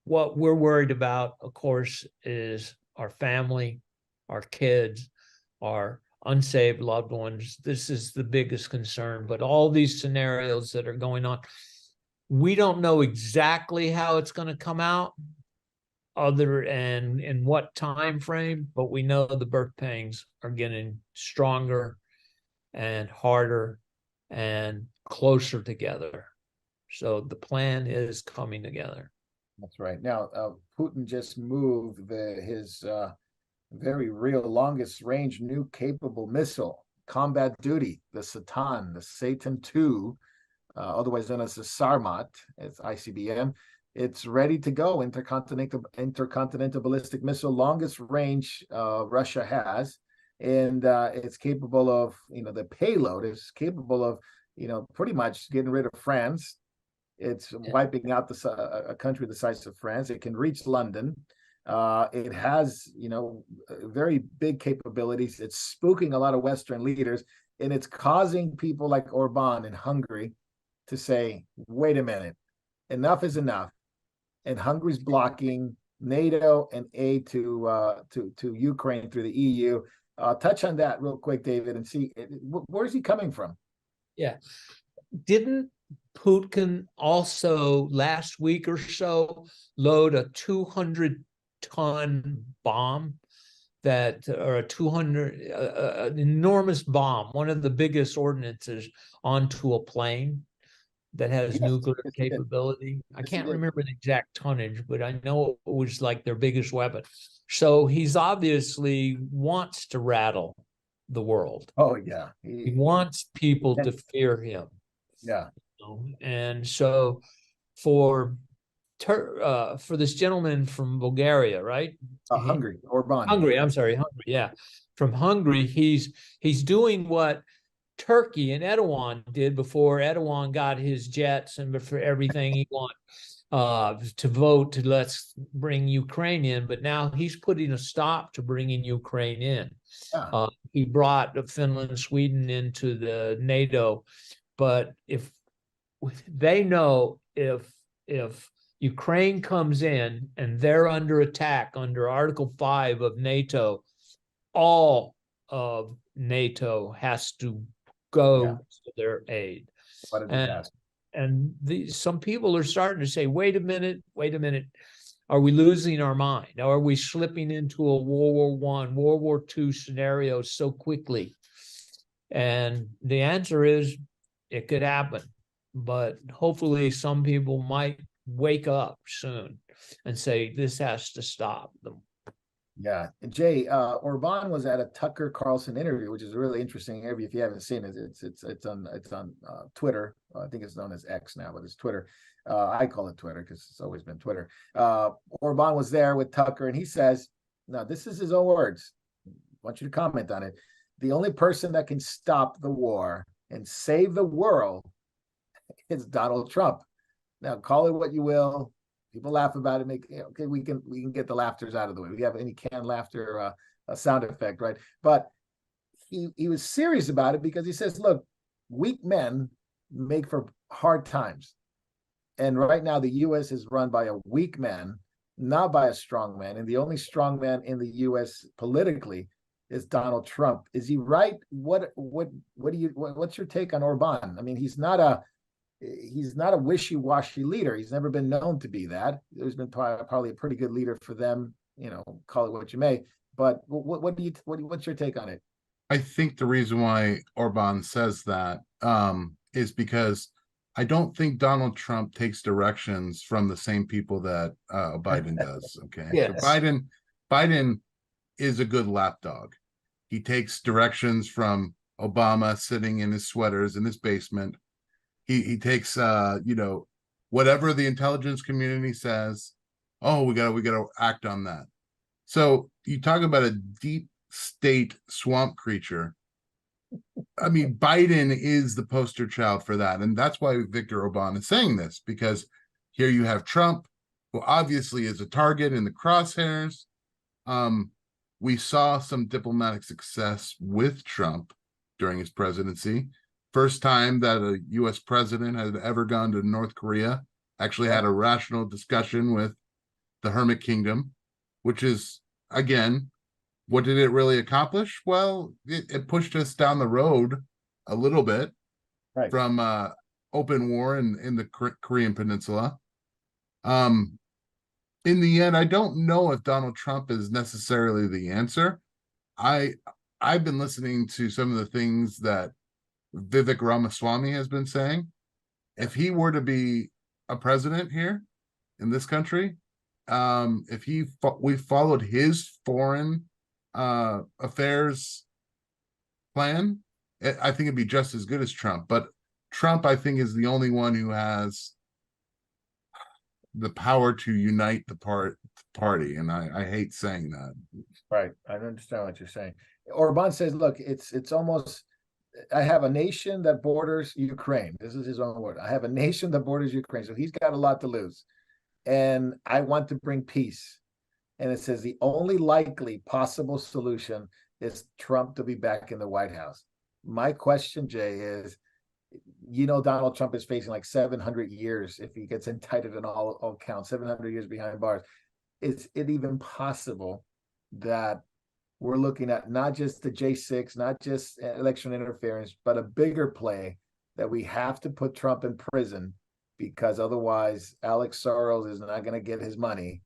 S2: what we're worried about, of course, is our family, our kids, our unsaved loved ones. This is the biggest concern. But all these scenarios that are going on, we don't know exactly how it's going to come out, other and in what time frame, but we know the birth pangs are getting stronger and harder and closer together. So the plan is coming together.
S1: That's right. Now, Putin just moved his very real longest range new capable missile, combat duty, the Satan 2, otherwise known as the Sarmat, it's ICBM. It's ready to go. Intercontinental ballistic missile, longest range Russia has, and it's capable of, the payload is capable of, pretty much getting rid of France. It's wiping out a country the size of France. It can reach London. It has, very big capabilities. It's spooking a lot of Western leaders, and it's causing people like Orban in Hungary to say, wait a minute, enough is enough. And Hungary's blocking NATO and aid to Ukraine through the EU. Touch on that real quick, David, and see where's he coming from?
S2: Yeah. Didn't Putin also last week or so load a 200-ton bomb or a 200 an enormous bomb, one of the biggest ordinances, onto a plane that has nuclear capability? I can't remember the exact tonnage, but I know it was like their biggest weapon. So he's obviously wants to rattle the world.
S1: Oh yeah,
S2: he wants people to fear him.
S1: Yeah.
S2: And so for this gentleman from Bulgaria, right?
S1: Hungary, Orban.
S2: Hungary, I'm sorry, Hungary, yeah. From Hungary, he's doing what Turkey and Erdogan did before Erdogan got his jets and for everything he wanted to vote to let's bring Ukraine in. But now he's putting a stop to bringing Ukraine in. He brought Finland, Sweden into the NATO. But if they know if Ukraine comes in and they're under attack under Article 5 of NATO, all of NATO has to go to their aid. And some people are starting to say, wait a minute, are we losing our mind? Are we slipping into a World War I, World War II scenario so quickly? And the answer is, it could happen, but hopefully some people might wake up soon and say this has to stop them.
S1: Yeah, Jay, Orban was at a Tucker Carlson interview, which is a really interesting interview. If you haven't seen it, it's on Twitter. I think it's known as X now, but it's Twitter. I call it Twitter because it's always been Twitter. Orban was there with Tucker, and he says, "Now this is his own words. I want you to comment on it. The only person that can stop the war and save the world is Donald Trump. Now, call it what you will. People laugh about it. Okay, we can get the laughters out of the way. We have any canned laughter a sound effect, right? But he was serious about it because he says, look, weak men make for hard times. And right now, the U.S. is run by a weak man, not by a strong man. And the only strong man in the U.S. politically is Donald Trump. Is he right? What's your take on Orban? I mean, he's not a wishy-washy leader. He's never been known to be that. There's been probably a pretty good leader for them, call it what you may. But what's your take on it?
S3: I think the reason why Orban says that is because I don't think Donald Trump takes directions from the same people that Biden does. Okay.
S2: Yes.
S3: So Biden is a good lapdog. He takes directions from Obama sitting in his sweaters in his basement. He takes whatever the intelligence community says. Oh, we gotta act on that. So you talk about a deep state swamp creature. I mean, Biden is the poster child for that. And that's why Viktor Orban is saying this, because here you have Trump, who obviously is a target in the crosshairs. We saw some diplomatic success with Trump during his presidency. First time that a U.S. president had ever gone to North Korea, actually had a rational discussion with the Hermit Kingdom, which is, again, what did it really accomplish? Well, it pushed us down the road a little bit from open war in the Korean Peninsula. In the end, I don't know if Donald Trump is necessarily the answer. I've been listening to some of the things that Vivek Ramaswamy has been saying. If he were to be a president here in this country, if we followed his foreign affairs plan, I think it'd be just as good as Trump. But Trump, I think, is the only one who has the power to unite the party, and I hate saying that.
S1: Right, I understand what you're saying. Orban says, "Look, it's almost. I have a nation that borders Ukraine. This is his own word. I have a nation that borders Ukraine, so he's got a lot to lose, and I want to bring peace." And it says the only likely possible solution is Trump to be back in the White House. My question, Jay, is, Donald Trump is facing like 700 years if he gets indicted in all counts, 700 years behind bars. Is it even possible that we're looking at not just the J6, not just election interference, but a bigger play that we have to put Trump in prison because otherwise Alex Soros is not going to get his money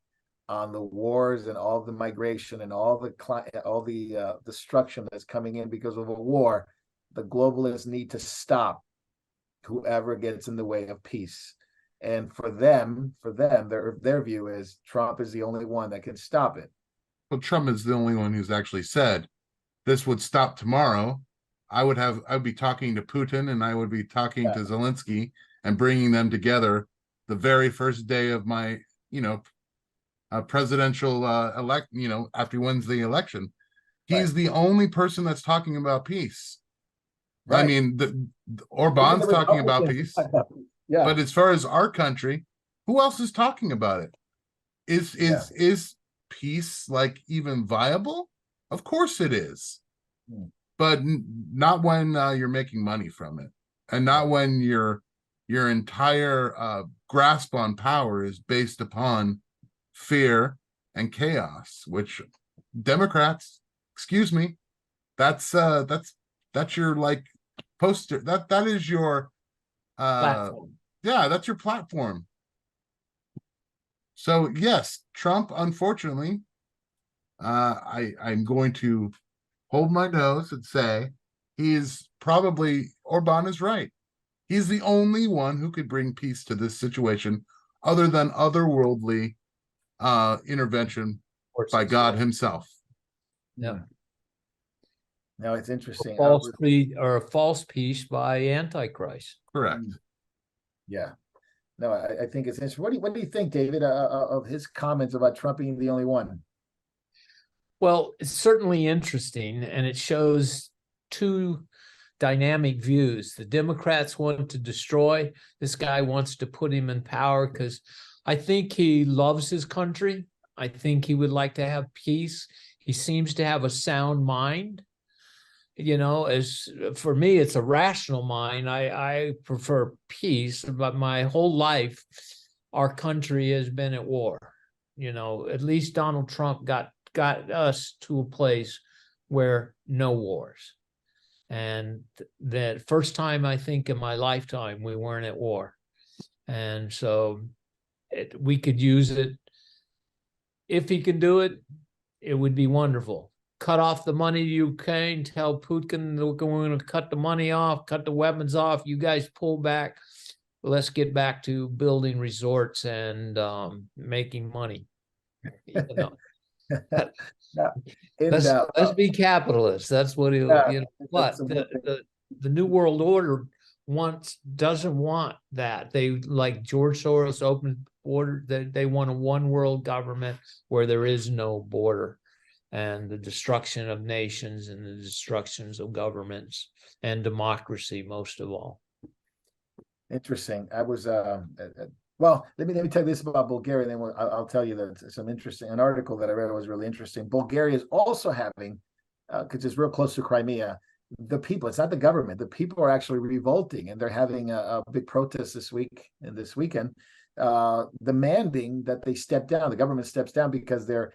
S1: on the wars and all the migration and all the destruction that's coming in because of a war? The globalists need to stop whoever gets in the way of peace. And for them, their view is Trump is the only one that can stop it.
S3: Well, Trump is the only one who's actually said this would stop tomorrow. I'd be talking to Putin and I would be talking to Zelensky and bringing them together the very first day of my, presidential after he wins the election. He's the only person that's talking about peace. Right. I mean, Orban's talking about peace. Yeah. But as far as our country, who else is talking about it? Is peace like even viable? Of course it is. But not when you're making money from it, and not when your entire grasp on power is based upon fear and chaos, which Democrats, excuse me, that's your like poster, that is your platform. That's your platform. So yes, Trump, unfortunately, I'm going to hold my nose and say Orban is right. He's the only one who could bring peace to this situation other than otherworldly intervention by God himself.
S2: Yeah.
S1: No, it's interesting.
S2: A false peace by Antichrist.
S3: Correct.
S1: Yeah. No, I think it's interesting. What do you think, David, of his comments about Trump being the only one?
S2: Well, it's certainly interesting, and it shows two dynamic views. The Democrats want to destroy. This guy wants to put him in power because I think he loves his country. I think he would like to have peace. He seems to have a sound mind. As for me, it's a rational mind. I prefer peace, but my whole life, our country has been at war. At least Donald Trump got us to a place where no wars. And that first time, I think, in my lifetime, we weren't at war. And so we could use it. If he can do it, it would be wonderful. Cut off the money to Ukraine, tell Putin we're going to cut the money off, cut the weapons off. You guys pull back. Let's get back to building resorts and making money. You know. Let's be capitalists. That's what he'll. You know, but the New World Order doesn't want that. They, like George Soros, open border. They want a one world government where there is no border, and the destruction of nations and the destructions of governments and democracy, most of all.
S1: Interesting. I was well, let me tell you this about Bulgaria, and then I'll tell you that some interesting, an article that I read was really interesting. Bulgaria is also having, because it's real close to Crimea, the people, it's not the government, the people are actually revolting, and they're having a big protest this weekend, demanding that they step down. The government steps down because they're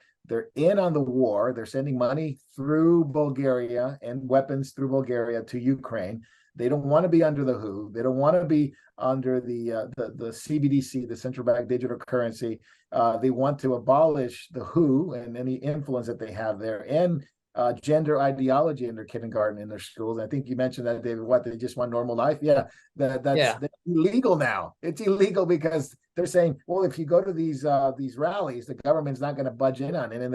S1: in on the war. They're sending money through Bulgaria and weapons through Bulgaria to Ukraine. They don't want to be under the WHO. They don't want to be under the CBDC, the central bank digital currency. They want to abolish the WHO and any influence that they have there, and gender ideology in their kindergarten, in their schools. I think you mentioned that, David. What, they just want normal life? Yeah, that's illegal now. It's illegal because they're saying, well, if you go to these rallies, the government's not going to budge in on it, and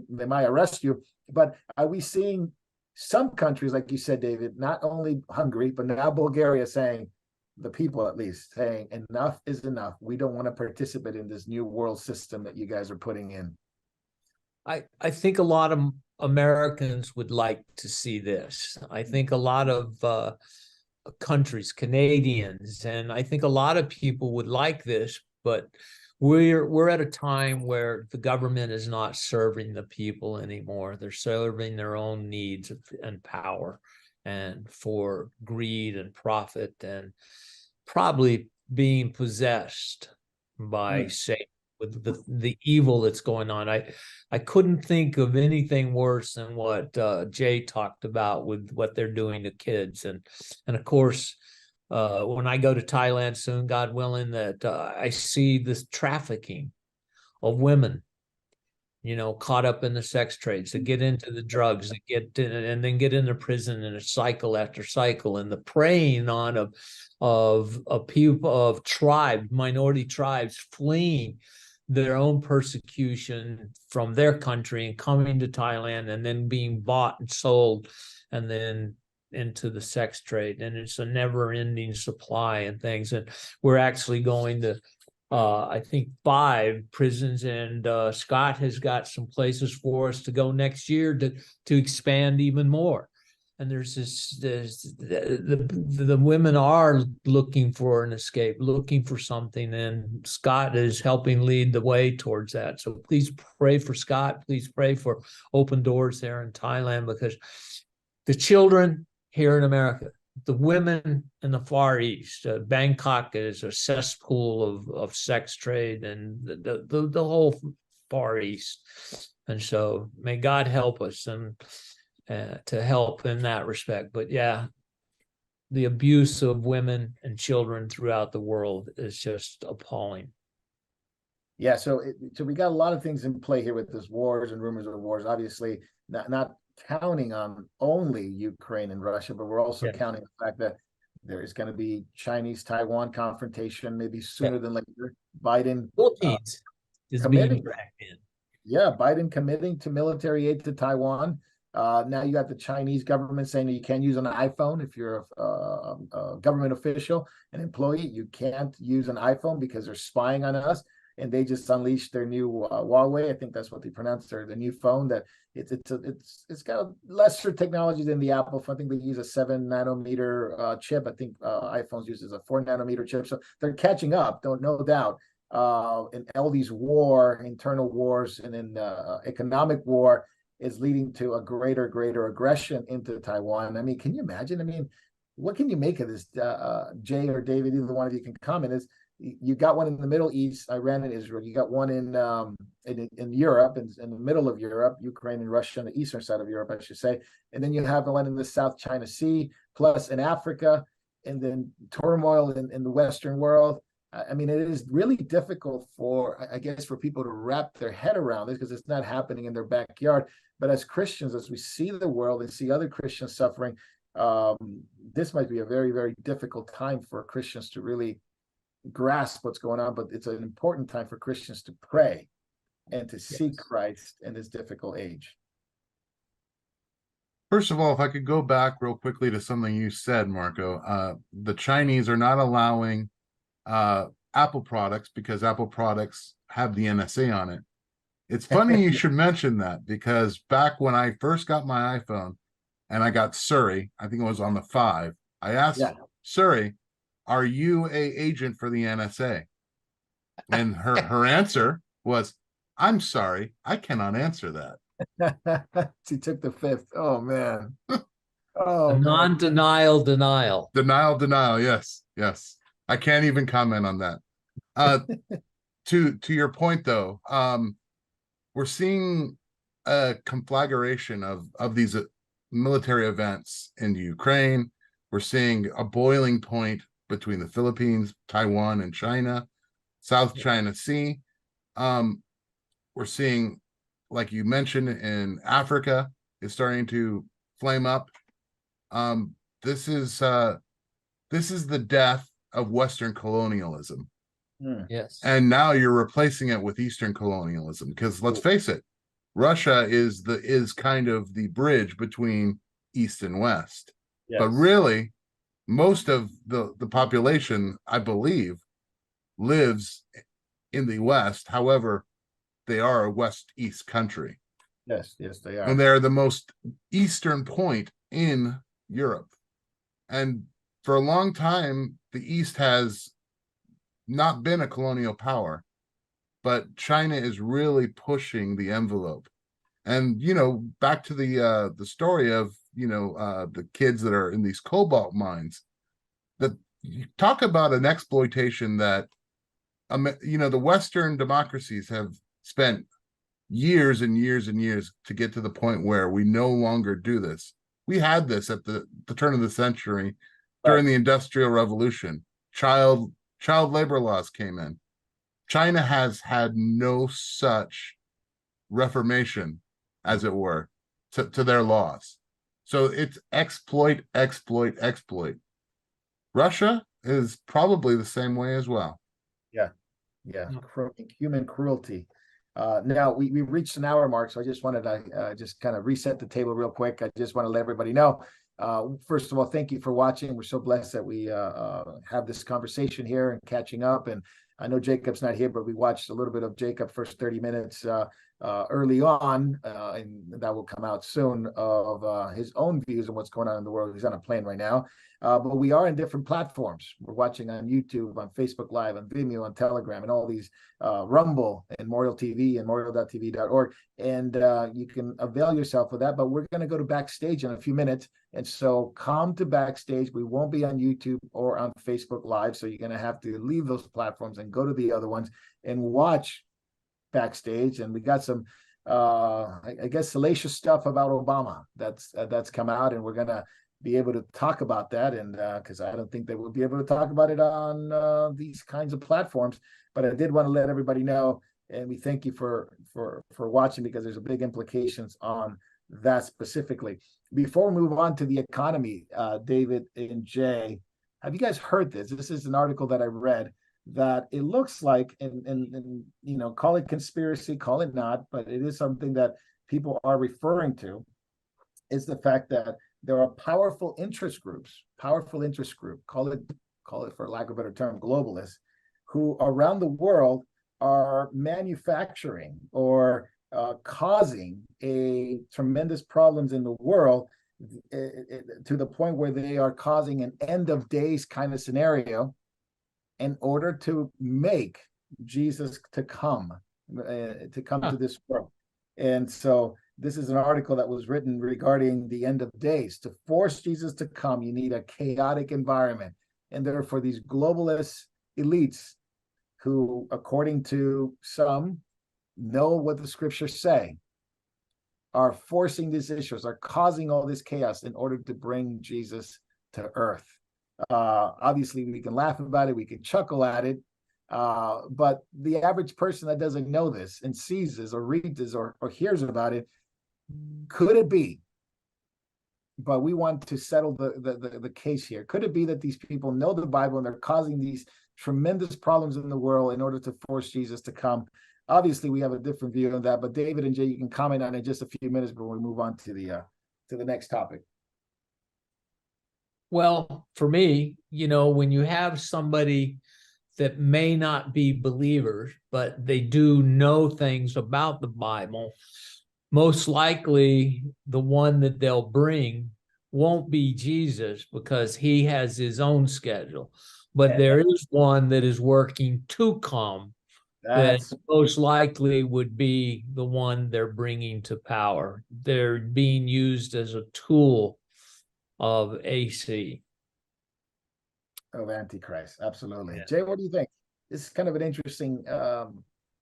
S1: they might arrest you. But are we seeing some countries, like you said, David, not only Hungary, but now Bulgaria, saying, the people at least saying, enough is enough. We don't want to participate in this new world system that you guys are putting in.
S2: I think a lot of Americans would like to see this. I think a lot of countries, Canadians, and I think a lot of people would like this, but we're at a time where the government is not serving the people anymore. They're serving their own needs and power, and for greed and profit, and probably being possessed by Satan with the evil that's going on. I couldn't think of anything worse than what Jay talked about with what they're doing to kids, and of course, when I go to Thailand soon, God willing, that I see this trafficking of women, you know, caught up in the sex trades, that get into the drugs, that and then get into prison, in a cycle after cycle, and the preying on of people, of minority tribes fleeing their own persecution from their country and coming to Thailand, and then being bought and sold, and then into the sex trade. And it's a never-ending supply and things. And we're actually going to I think 5 prisons, and Scott has got some places for us to go next year to expand even more. And the women are looking for an escape, looking for something, and Scott is helping lead the way towards that. So please pray for Scott. Please pray for open doors there in Thailand, because the children here in America, the women in the Far East, Bangkok is a cesspool of sex trade, and the whole Far East. And so may God help us and to help in that respect. But yeah, the abuse of women and children throughout the world is just appalling.
S1: Yeah, so we got a lot of things in play here with this wars and rumors of wars. Obviously, not counting on only Ukraine and Russia, but we're also counting the fact that there is going to be Chinese-Taiwan confrontation maybe sooner than later. Biden
S2: Philippines is being dragged in.
S1: Yeah, Biden committing to military aid to Taiwan. Now you got the Chinese government saying that you can't use an iPhone if you're a government official, an employee. You can't use an iPhone because they're spying on us. And they just unleashed their new Huawei. I think that's what they pronounced the new phone. That it's got lesser technology than the Apple phone. I think they use a 7 nanometer chip. I think iPhones uses a 4 nanometer chip. So they're catching up, no doubt. And all these internal wars, and then economic war is leading to a greater aggression into Taiwan. I mean, can you imagine? I mean, what can you make of this, Jay or David? Either one of you can comment. you got one in the Middle East, Iran and Israel. You got one in Europe, in the middle of Europe, Ukraine and Russia, on the eastern side of Europe, I should say. And then you have the one in the South China Sea, plus in Africa, and then turmoil in the Western world. I mean, it is really difficult for, I guess, for people to wrap their head around this because it's not happening in their backyard. But as Christians, as we see the world and see other Christians suffering, this might be a very, very difficult time for Christians to really grasp what's going on. But it's an important time for Christians to pray and to seek Christ in this difficult age.
S3: First of all, if I could go back real quickly to something you said, Marco, the Chinese are not allowing Apple products because Apple products have the NSA on it. It's funny you should mention that, because back when I first got my iPhone and I got Siri, I think it was on the 5, I asked Siri, are you a agent for the NSA? And her answer was, I'm sorry, I cannot answer that.
S1: She took the 5th. Oh, man.
S2: Non-denial denial.
S3: Denial. Yes. I can't even comment on that. To your point, though, we're seeing a conflagration of these military events in Ukraine. We're seeing a boiling point between the Philippines, Taiwan, and China, South China Sea. We're seeing, like you mentioned, in Africa, is starting to flame up. This is the death of Western colonialism.
S2: Yes.
S3: And now you're replacing it with Eastern colonialism, because let's face it, Russia is kind of the bridge between East and West. Yes. But really, most of the population, I believe, lives in the West. However, they are a West-East country.
S1: Yes, they are.
S3: And they're the most eastern point in Europe. And for a long time, the East has not been a colonial power, but China is really pushing the envelope. And, back to the story of, the kids that are in these cobalt mines, that you talk about an exploitation that, the Western democracies have spent years and years and years to get to the point where we no longer do this. We had this at the turn of the century during the Industrial Revolution. Child labor laws came in. China has had no such reformation, as it were, to their laws. So it's exploit. Russia is probably the same way as well.
S1: Yeah. Human cruelty. Now we reached an hour mark, so I just wanted to just kind of reset the table real quick. I just want to let everybody know. First of all, thank you for watching. We're so blessed that we have this conversation here and catching up. And I know Jacob's not here, but we watched a little bit of Jacob first 30 minutes early on, and that will come out soon, of his own views on what's going on in the world. He's on a plane right now. But we are in different platforms. We're watching on YouTube, on Facebook Live, on Vimeo, on Telegram, and all these Rumble and Memorial TV and memorial.tv.org. And you can avail yourself of that. But we're going to go to Backstage in a few minutes. And so come to Backstage. We won't be on YouTube or on Facebook Live. So you're going to have to leave those platforms and go to the other ones and watch Backstage. And we got some, I guess, salacious stuff about Obama that's come out. And we're going to be able to talk about that, and because I don't think they will be able to talk about it on these kinds of platforms. But I did want to let everybody know, and we thank you for watching, because there's a big implications on that specifically. Before we move on to the economy, David and Jay, have you guys heard this? This is an article that I read that it looks like, and call it conspiracy, call it not, but it is something that people are referring to, is the fact that there are powerful interest groups, call it for lack of a better term, globalists, who around the world are manufacturing or causing a tremendous problems in the world, to the point where they are causing an end of days kind of scenario in order to make Jesus to come to this world. And so this is an article that was written regarding the end of days. To force Jesus to come, you need a chaotic environment. And therefore, these globalist elites who, according to some, know what the scriptures say, are forcing these issues, are causing all this chaos in order to bring Jesus to earth. Obviously, we can laugh about it, we can chuckle at it, but the average person that doesn't know this and sees this or reads this or hears about it, could it be? But we want to settle the case here. Could it be that these people know the Bible and they're causing these tremendous problems in the world in order to force Jesus to come? Obviously, we have a different view on that, but David and Jay, you can comment on it in just a few minutes before we move on to the next topic.
S2: Well, for me, when you have somebody that may not be believers, but they do know things about the Bible, most likely the one that they'll bring won't be Jesus, because he has his own schedule. But there is one that is working to come that most likely would be the one they're bringing to power. They're being used as a tool of AC.
S1: Of Antichrist, absolutely.
S2: Yeah.
S1: Jay, what do you think? This is kind of an interesting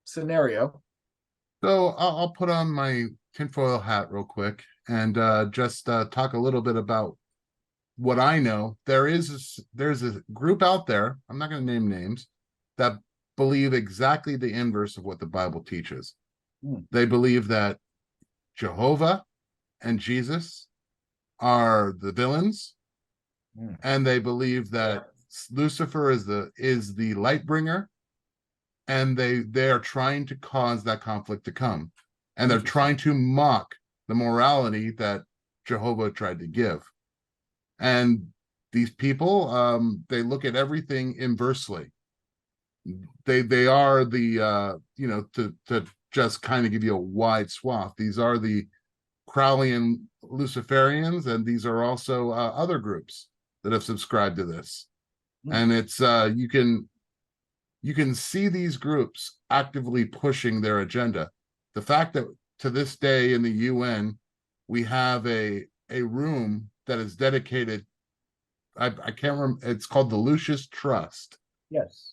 S1: scenario.
S3: So I'll put on my tinfoil hat real quick and just talk a little bit about what I know. There's a group out there, I'm not going to name names, that believe exactly the inverse of what the Bible teaches. They believe that Jehovah and Jesus are the villains, and they believe that Lucifer is the light bringer, and they are trying to cause that conflict to come, and they're trying to mock the morality that Jehovah tried to give. And these people, they look at everything inversely. They are the to just kind of give you a wide swath. These are the Crowleyan Luciferians, and these are also other groups that have subscribed to this. And it's you can see these groups actively pushing their agenda. The fact that to this day in the UN we have a room that is dedicated, I can't remember, it's called the Lucius Trust.
S1: Yes.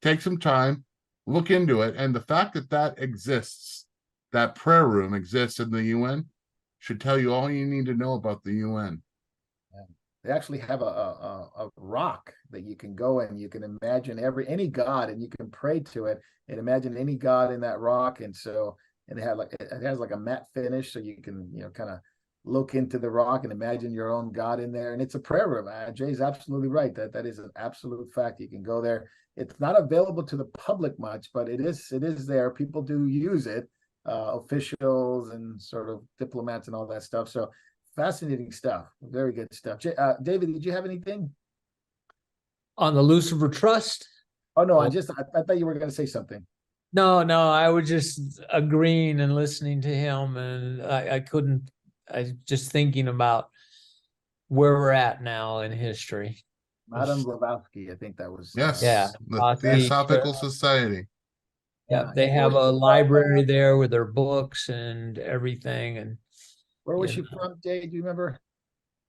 S3: Take some time, look into it, and the fact that exists, that prayer room exists in the UN, should tell you all you need to know about the UN.
S1: They actually have a rock that you can go and you can imagine any god, and you can pray to it and imagine any god in that rock. And it has like a matte finish, so you can kind of look into the rock and imagine your own god in there. And it's a prayer room. Jay's absolutely right. That is an absolute fact. You can go there. It's not available to the public much, but it is there. People do use it, officials and sort of diplomats and all that stuff. So fascinating stuff. Very good stuff. David, did you have anything
S2: on the Lucifer Trust?
S1: Oh no, I thought you were going to say something.
S2: No, I was just agreeing and listening to him, and I was just thinking about where we're at now in history.
S1: Madame Blavatsky, I think that was.
S3: Yes.
S2: Yeah.
S3: The Theosophical Society.
S2: Yeah, they have a library there with their books and everything. And
S1: where was she from, Jay? Do you remember?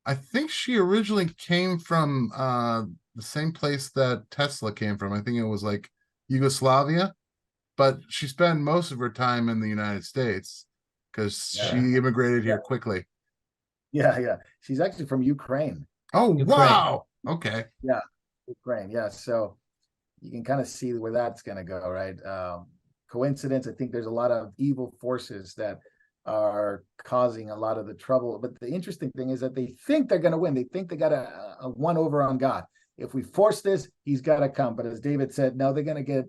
S3: I think she originally came from the same place that Tesla came from. I think it was like Yugoslavia, but she spent most of her time in the United States because she immigrated here quickly.
S1: Yeah. She's actually from Ukraine.
S3: Oh, wow. Okay.
S1: Yeah, Ukraine. Yeah. So you can kind of see where that's going to go, right? Coincidence? I think there's a lot of evil forces that are causing a lot of the trouble. But the interesting thing is that they think they're going to win. They think they got a one over on God. If we force this, he's got to come. But as David said, no, they're going to get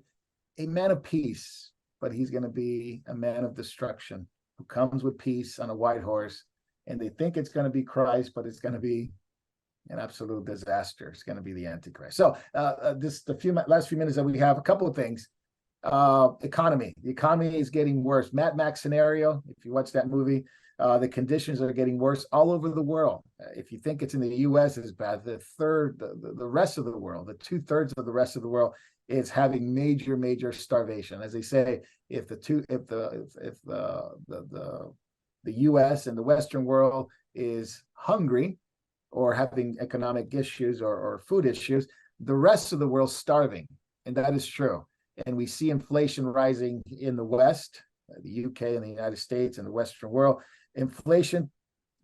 S1: a man of peace, but he's going to be a man of destruction who comes with peace on a white horse. And they think it's going to be Christ, but it's going to be an absolute disaster. It's going to be the Antichrist. So the last few minutes that we have, a couple of things. Economy. The economy is getting worse. Mad Max scenario, if you watch that movie, the conditions are getting worse all over the world. If you think it's in the U.S. is bad, the rest of the world, the 2/3 of the rest of the world is having major starvation. As they say, if the U.S. and the Western world is hungry or having economic issues or food issues, the rest of the world's starving, and that is true. and we see inflation rising in the West, the UK and the United States and the Western world. Inflation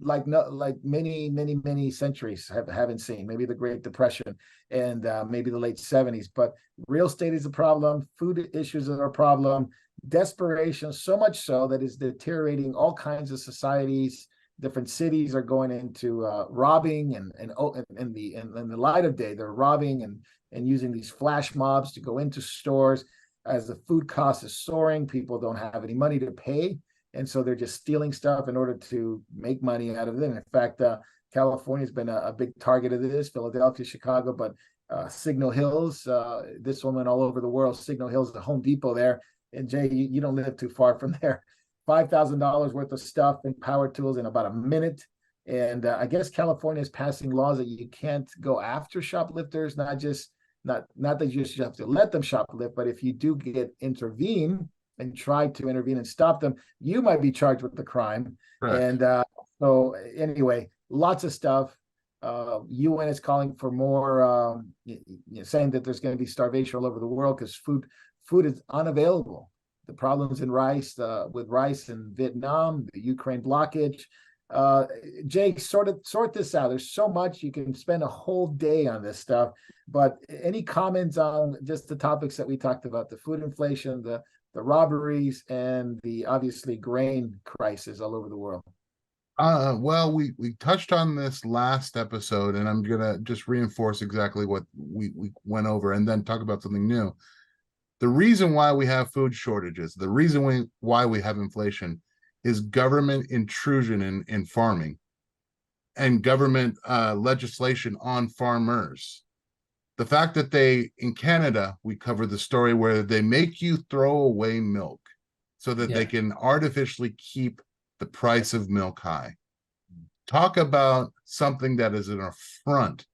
S1: like many centuries haven't seen, maybe the Great Depression and maybe the late 70s. But real estate is a problem, food issues are a problem, desperation, so much so that is deteriorating all kinds of societies. Different cities are going into robbing, and in the light of day, they're robbing and using these flash mobs to go into stores. As the food cost is soaring, people don't have any money to pay, and so they're just stealing stuff in order to make money out of it. And in fact, California has been a big target of this, Philadelphia, Chicago, but Signal Hills, this woman all over the world, Signal Hills, the Home Depot there. And Jay, you don't live too far from there. $5,000 worth of stuff and power tools in about a minute. And I guess California is passing laws that you can't go after shoplifters, not that you just have to let them shoplift, but if you do intervene and try to intervene and stop them, you might be charged with the crime. Right. And so anyway, lots of stuff. UN is calling for more, saying that there's going to be starvation all over the world because food is unavailable. The problems in rice, with rice in Vietnam, the Ukraine blockage. Jake, sort this out. There's so much, you can spend a whole day on this stuff. But any comments on just the topics that we talked about: the food inflation, the robberies, and the obviously grain crisis all over the world?
S3: Well, we touched on this last episode, and I'm gonna just reinforce exactly what we went over, and then talk about something new. The reason why we have food shortages, the reason why we have inflation, is government intrusion in farming and government legislation on farmers. The fact that in Canada, we covered the story where they make you throw away milk so that they can artificially keep the price of milk high. Talk about something that is an affront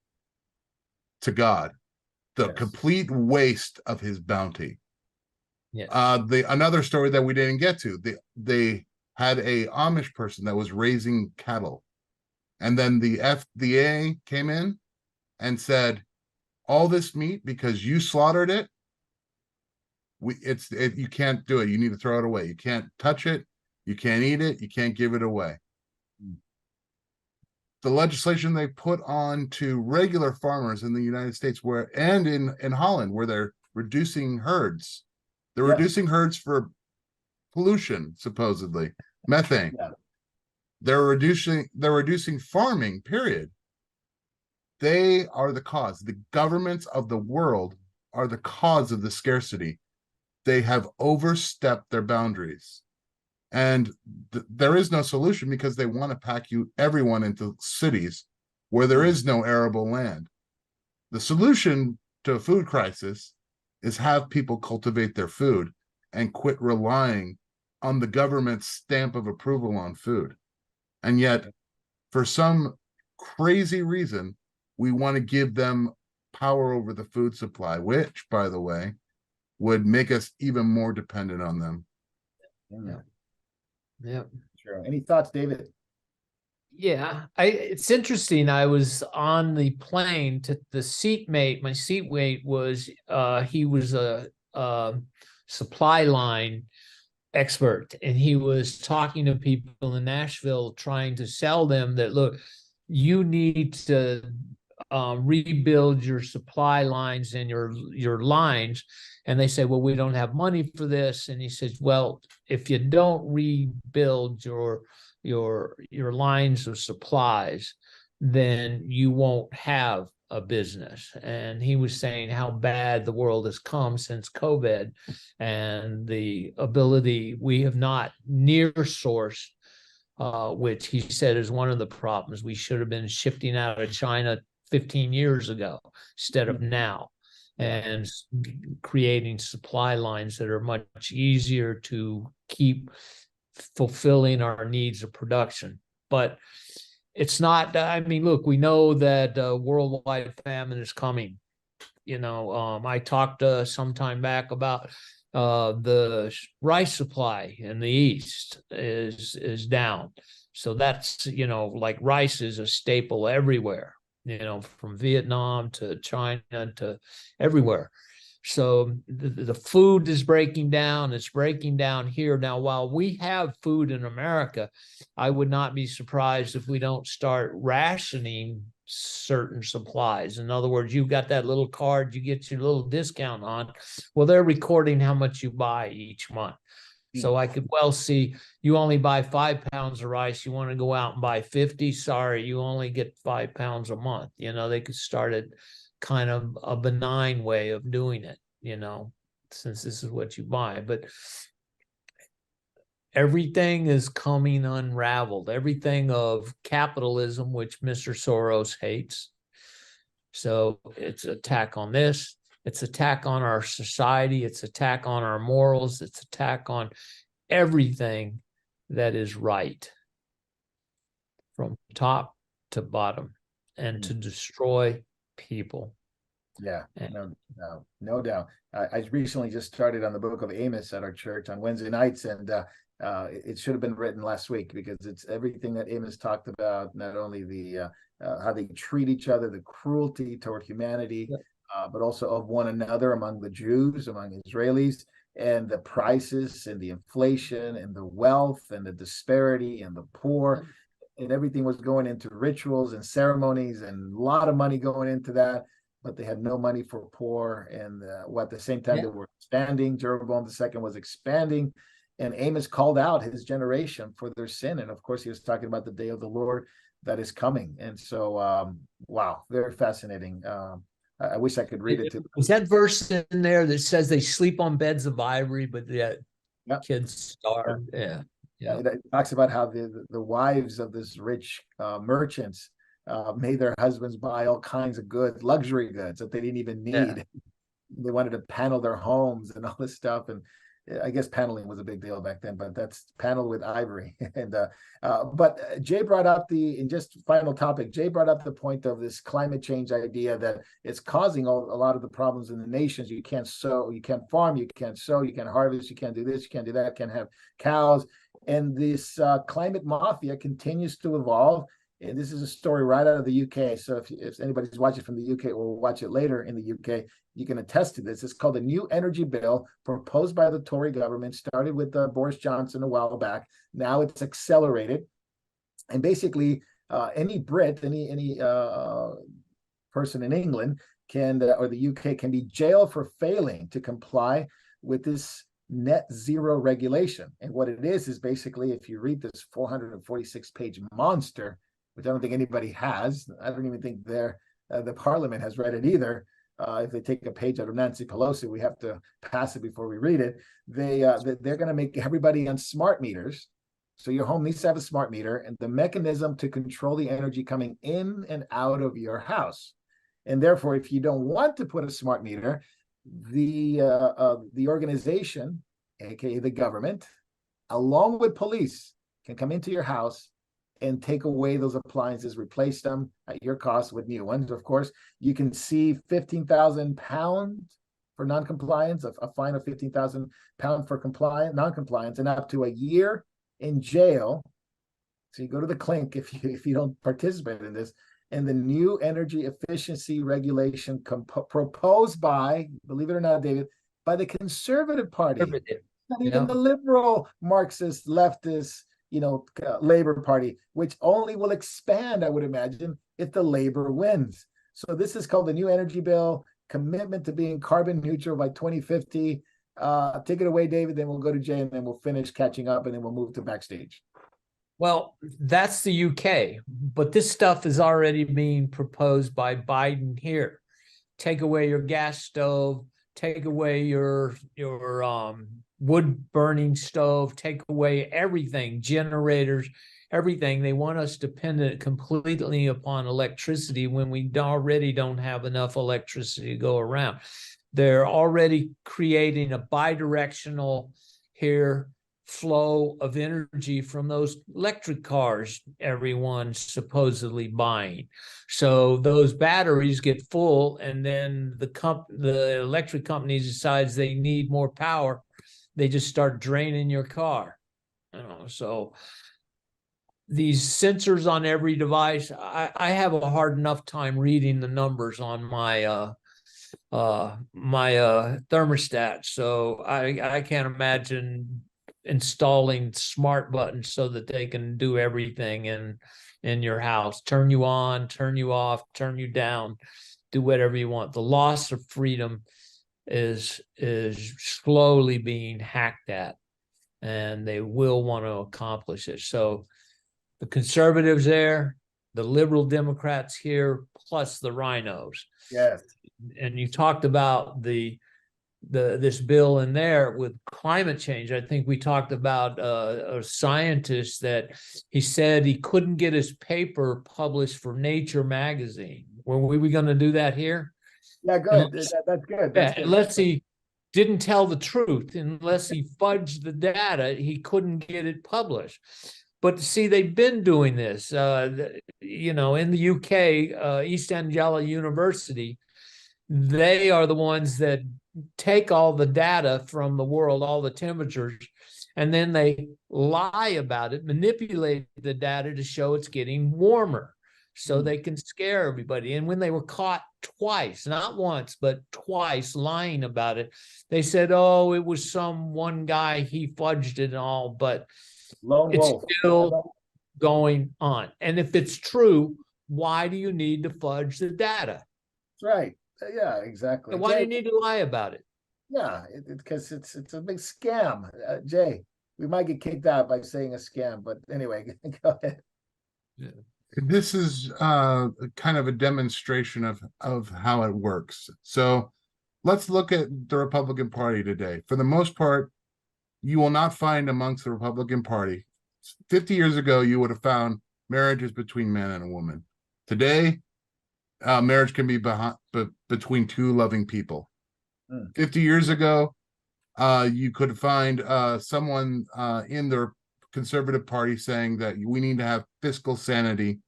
S3: to God. The complete waste of his bounty.
S2: Yes.
S3: Another story that we didn't get to, they had a Amish person that was raising cattle, and then the FDA came in and said, all this meat, because you slaughtered it, you can't do it. You need to throw it away. You can't touch it. You can't eat it. You can't give it away. The legislation they put on to regular farmers in the United States and in Holland, where they're reducing herds. They're reducing herds for pollution, supposedly, methane. Yeah. They're reducing farming, period. They are the cause. The governments of the world are the cause of the scarcity. They have overstepped their boundaries. And there is no solution because they want to pack everyone into cities where there is no arable land. The solution to a food crisis is have people cultivate their food and quit relying on the government's stamp of approval on food. And yet, for some crazy reason, we want to give them power over the food supply, which, by the way, would make us even more dependent on them.
S2: Yeah.
S1: Sure. Any thoughts, David?
S2: Yeah, it's interesting. I was on the plane to the seatmate. My seatmate was he was a supply line expert, and he was talking to people in Nashville, trying to sell them that, look, you need to rebuild your supply lines and your lines. And they say, well, we don't have money for this. And he says, well, if you don't rebuild your lines of supplies, then you won't have a business. And he was saying how bad the world has come since COVID, and the ability we have not near source, which he said is one of the problems. We should have been shifting out of China 15 years ago instead of now, and creating supply lines that are much easier to keep fulfilling our needs of production. But it's not, I mean, look, we know that worldwide famine is coming. I talked some time back about the rice supply in the East is down. So that's, like rice is a staple everywhere, from Vietnam to China to everywhere. So the food is breaking down. It's breaking down here. Now, while we have food in America, I would not be surprised if we don't start rationing certain supplies. In other words, you've got that little card you get your little discount on. Well, they're recording how much you buy each month. So I could well see you only buy 5 pounds of rice. You want to go out and buy 50. Sorry, you only get 5 pounds a month. You know, they could start it kind of a benign way of doing it, you know, since this is what you buy. But everything is coming unraveled, everything of capitalism, which Mr. Soros hates. So it's attack on this, it's attack on our society, it's attack on our morals, it's attack on everything that is right from top to bottom, and to destroy people.
S1: Yeah, no doubt. I recently just started on the book of Amos at our church on Wednesday nights, and it should have been written last week, because it's everything that Amos talked about, not only the how they treat each other, the cruelty toward humanity, but also of one another among the Jews, among Israelis, and the prices and the inflation and the wealth and the disparity and the poor. And everything was going into rituals and ceremonies, and a lot of money going into that. But they had no money for poor, and at the same time they were expanding. Jeroboam II was expanding, and Amos called out his generation for their sin. And of course, he was talking about the day of the Lord that is coming. And so, wow, very fascinating. I wish I could read it too.
S2: Is that verse in there that says they sleep on beds of ivory, but yet kids starve? Yeah.
S1: It talks about how the wives of this rich merchants made their husbands buy all kinds of goods, luxury goods that they didn't even need. They wanted to panel their homes and all this stuff. And I guess paneling was a big deal back then, but that's panel with ivory. And but Jay brought up in just final topic, Jay brought up the point of this climate change idea that it's causing a lot of the problems in the nations. You can't sow, you can't farm, you can't sow, you can't harvest, you can't do this, you can't do that, can't have cows. And this climate mafia continues to evolve. And this is a story right out of the UK. So if anybody's watching from the UK or will watch it later in the UK, you can attest to this. It's called the New Energy Bill, proposed by the Tory government, started with Boris Johnson a while back. Now it's accelerated. And basically, any Brit, any person in England can, or the UK, can be jailed for failing to comply with this net zero regulation. And what it is basically, if you read this 446-page monster, which I don't think anybody has. I don't even think the parliament has read it either. If they take a page out of Nancy Pelosi, we have to pass it before we read it. They're going to make everybody on smart meters. So your home needs to have a smart meter, and the mechanism to control the energy coming in and out of your house. And therefore, if you don't want to put a smart meter, the organization, aka the government, along with police, can come into your house and take away those appliances, replace them at your cost with new ones. Of course, you can see £15,000 for non-compliance, a fine of £15,000 for non-compliance, and up to a year in jail. So you go to the clink if you don't participate in this. And the new energy efficiency regulation proposed by, believe it or not, David, by the Conservative Party, not even the liberal, Marxist, leftist, Labor Party, which only will expand, I would imagine, if the Labor wins. So this is called the New Energy Bill, commitment to being carbon neutral by 2050. Take it away, David, then we'll go to Jay, and then we'll finish catching up, and then we'll move to backstage.
S2: Well, that's the UK, but this stuff is already being proposed by Biden here. Take away your gas stove, take away your wood burning stove, take away everything, generators, everything. They want us dependent completely upon electricity when we already don't have enough electricity to go around. They're already creating a bidirectional here flow of energy from those electric cars everyone's supposedly buying. So those batteries get full, and then the electric company decides they need more power. They just start draining your car. So these sensors on every device, I have a hard enough time reading the numbers on my my thermostat. So I can't imagine installing smart buttons so that they can do everything in your house, turn you on, turn you off, turn you down, do whatever you want. The loss of freedom is slowly being hacked at, and they will want to accomplish it. So the conservatives there, the liberal Democrats here, plus the rhinos.
S1: Yes.
S2: And you talked about this bill in there with climate change. I think we talked about a scientist that he said he couldn't get his paper published for Nature magazine. Were we going to do that here?
S1: Yeah, good. That's good. That's good.
S2: Unless he didn't tell the truth, unless he fudged the data, he couldn't get it published. But see, they've been doing this. You know, in the UK, East Anglia University, they are the ones that take all the data from the world, all the temperatures, and then they lie about it, manipulate the data to show it's getting warmer so they can scare everybody. And when they were caught twice, not once, but twice lying about it, they said, oh, it was some one guy, he fudged it and all, but
S1: Lone
S2: it's
S1: wolf.
S2: still going on. And if it's true, why do you need to fudge the data?
S1: That's right. Yeah, exactly.
S2: And why do
S1: Jay,
S2: you need to lie about it?
S1: yeah, because it's a big scam. Jay, we might get kicked out by saying a scam, but anyway, go ahead.
S3: This is kind of a demonstration of how it works. So let's look at the Republican Party today. For the most part, you will not find amongst the Republican Party. 50 years ago, you would have found marriages between man and a woman. Today, marriage can be between two loving people. 50 years ago, you could find someone in the Conservative Party saying that we need to have fiscal sanity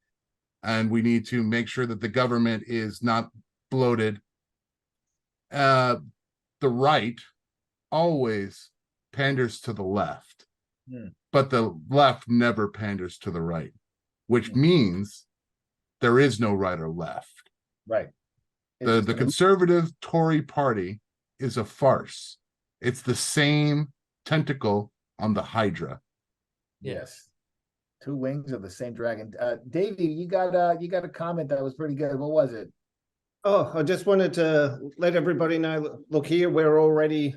S3: and we need to make sure that the government is not bloated. The right always panders to the left, but the left never panders to the right, which means there is no right or left.
S1: Right.
S3: The conservative Tory party is a farce. It's the same tentacle on the Hydra.
S1: Yes. Two wings of the same dragon. Davey, you got a comment that was pretty good. What was it?
S4: Oh, I just wanted to let everybody know, look here, we're already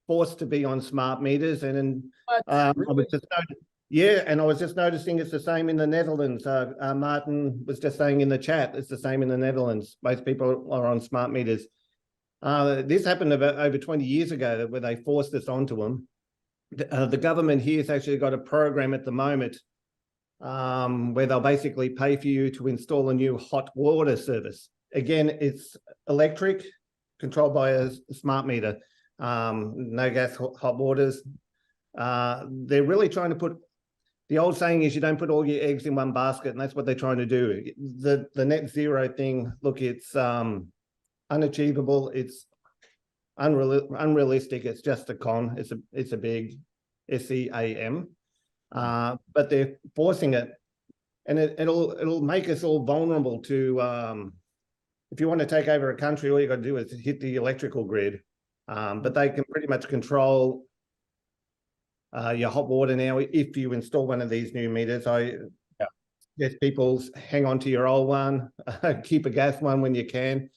S4: forced to be on smart meters. And I was just and I was just noticing it's the same in the Netherlands. Martin was just saying in the chat, it's the same in the Netherlands. Most people are on smart meters. This happened about over 20 years ago where they forced this onto them. The government here has actually got a program at the moment where they'll basically pay for you to install a new hot water service. Again, it's electric, controlled by a smart meter, no gas, hot waters. They're really trying to put, the old saying is you don't put all your eggs in one basket, and that's what they're trying to do. The net zero thing, look, it's unachievable. It's unrealistic. It's just a con. It's a big SEAM, but they're forcing it, and it'll make us all vulnerable to. If you want to take over a country, all you got to do is hit the electrical grid, but they can pretty much control your hot water now if you install one of these new meters. I suggest people hang on to your old one, keep a gas one when you can,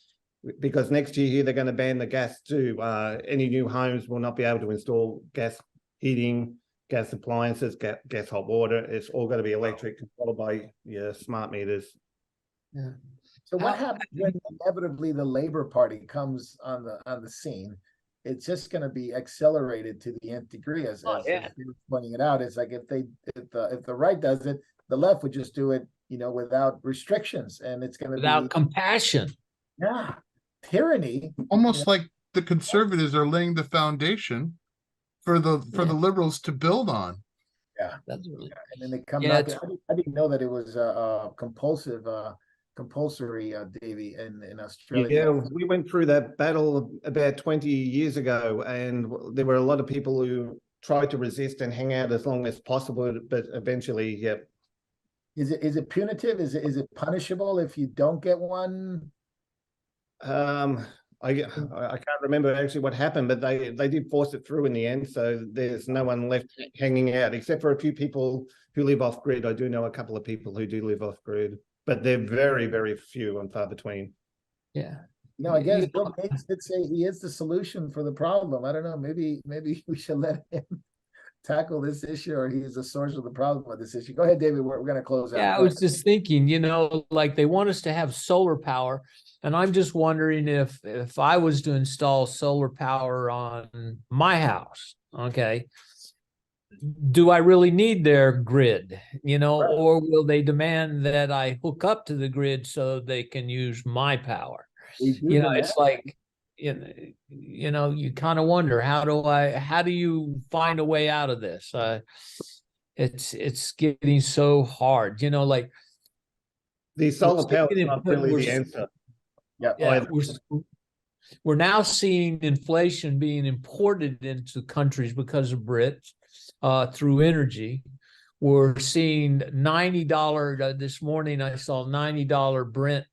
S4: because next year here they're going to ban the gas too. Any new homes will not be able to install gas heating, gas appliances, gas hot water. It's all going to be electric, controlled by your smart meters.
S1: Yeah. So what happens when inevitably the Labor Party comes on the scene? It's just going to be accelerated to the nth degree, as you were pointing it out. It's like if the right does it, the left would just do it, without restrictions, and it's going to
S2: without compassion.
S1: Yeah, tyranny.
S3: Almost like the conservatives are laying the foundation for the liberals to build on.
S1: Yeah,
S2: that's really.
S1: And then they come back. I didn't know that it was compulsory, Davey, in Australia.
S4: Yeah, we went through that battle about 20 years ago, and there were a lot of people who tried to resist and hang out as long as possible, but eventually, yeah.
S1: Is it punitive? Is it punishable if you don't get one?
S4: I can't remember actually what happened, but they did force it through in the end. So there's no one left hanging out except for a few people who live off grid. I do know a couple of people who do live off grid, but they're very, very few and far between.
S2: Yeah.
S1: No, I guess
S2: You
S1: Bill Gates did say he is the solution for the problem. I don't know. Maybe we should let him tackle this issue, or he's the source of the problem with this issue. Go ahead, David. We're going to close out.
S2: Yeah, I
S1: Go
S2: was
S1: ahead.
S2: just thinking, like they want us to have solar power, and I'm just wondering if I was to install solar power on my house, okay, do I really need their grid, or will they demand that I hook up to the grid so they can use my power?
S1: We do demand.
S2: It's like, you kind of wonder, how do you find a way out of this? It's getting so hard, like
S4: the solar power is not really the answer.
S1: Yeah,
S2: we're now seeing inflation being imported into countries because of Brits through energy. We're seeing $90 this morning. I saw $90 Brent.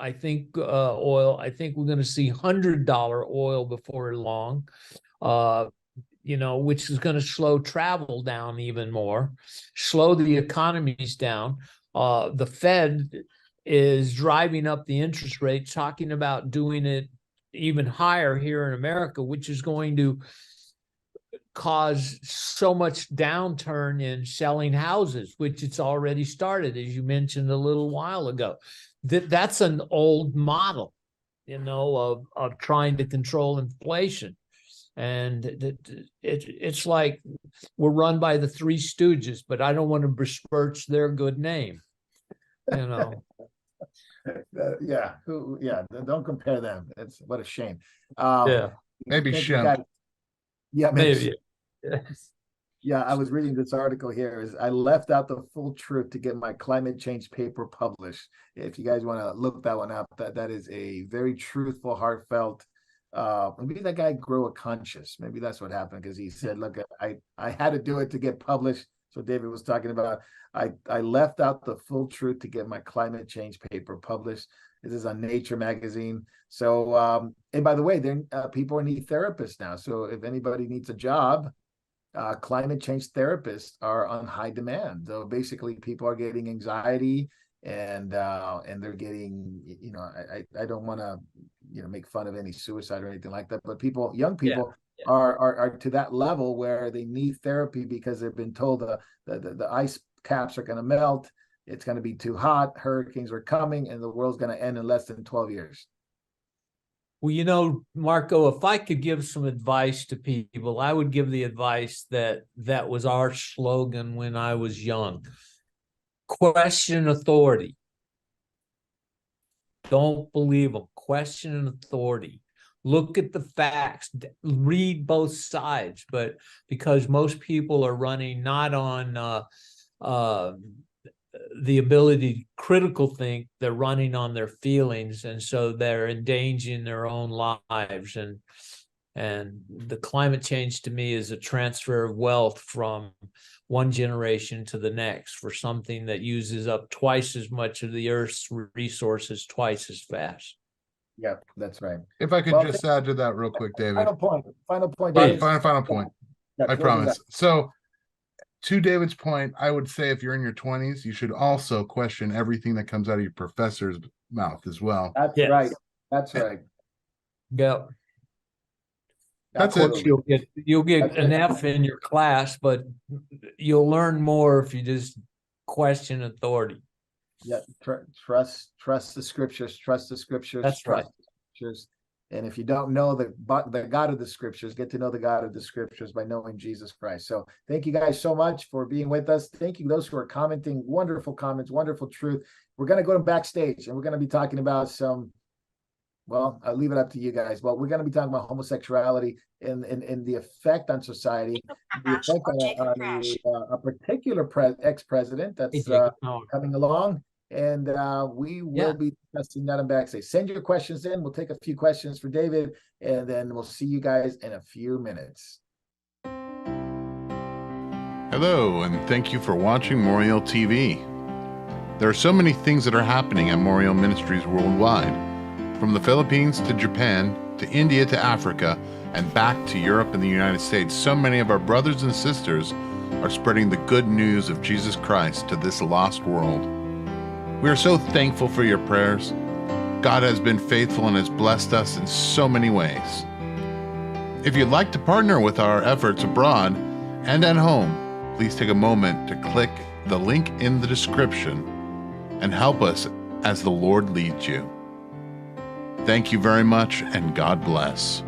S2: I think oil. I think we're going to see $100 oil before long. Which is going to slow travel down even more, slow the economies down. The Fed is driving up the interest rate, talking about doing it even higher here in America, which is going to cause so much downturn in selling houses, which it's already started, as you mentioned a little while ago. That's an old model, of trying to control inflation. And it's like we're run by the Three Stooges, but I don't want to besmirch their good name.
S1: Yeah. Don't compare them. It's what a shame.
S3: Maybe Shemp.
S1: Yeah,
S2: maybe.
S1: Yeah, I was reading this article here. I left out the full truth to get my climate change paper published. If you guys want to look that one up, that is a very truthful, heartfelt. Maybe that guy grew a conscience. Maybe that's what happened, because he said, look, I had to do it to get published. So David was talking about, I left out the full truth to get my climate change paper published. This is on Nature magazine. So, and by the way, people need therapists now. So if anybody needs a job, climate change therapists are on high demand. So basically people are getting anxiety, and they're getting, I don't want to, make fun of any suicide or anything like that, but young people are to that level where they need therapy because they've been told the ice caps are going to melt. It's going to be too hot. Hurricanes are coming, and the world's going to end in less than 12 years.
S2: Well, Marco, if I could give some advice to people, I would give the advice that was our slogan when I was young. Question authority. Don't believe them. Question authority. Look at the facts. Read both sides. But because most people are running not on the ability to critical think, they're running on their feelings, and so they're endangering their own lives. And the climate change to me is a transfer of wealth from one generation to the next for something that uses up twice as much of the Earth's resources twice as fast.
S1: Yeah, that's right.
S3: If I could just add to that real quick, David.
S1: Final point.
S3: Right, final point.
S1: Yeah,
S3: I promise. So to David's point, I would say if you're in your 20s, you should also question everything that comes out of your professor's mouth as well.
S1: That's right. That's right.
S2: Yeah.
S3: That's it.
S2: You'll get an F in your class, but you'll learn more if you just question authority.
S1: Yeah, trust the scriptures. Trust the scriptures.
S2: That's right.
S1: The scriptures. And if you don't know the God of the scriptures, get to know the God of the scriptures by knowing Jesus Christ. So thank you guys so much for being with us. Thank you those who are commenting. Wonderful comments, wonderful truth. We're going to go to backstage, and we're going to be talking about well, I'll leave it up to you guys. Well, we're going to be talking about homosexuality and the effect on society, the effect on a particular ex-president that's coming along. And we will be discussing that on backstage. Send your questions in. We'll take a few questions for David, and then we'll see you guys in a few minutes.
S3: Hello, and thank you for watching Moriel TV. There are so many things that are happening at Moriel Ministries worldwide. From the Philippines to Japan, to India to Africa, and back to Europe and the United States, so many of our brothers and sisters are spreading the good news of Jesus Christ to this lost world. We are so thankful for your prayers. God has been faithful and has blessed us in so many ways. If you'd like to partner with our efforts abroad and at home, please take a moment to click the link in the description and help us as the Lord leads you. Thank you very much, and God bless.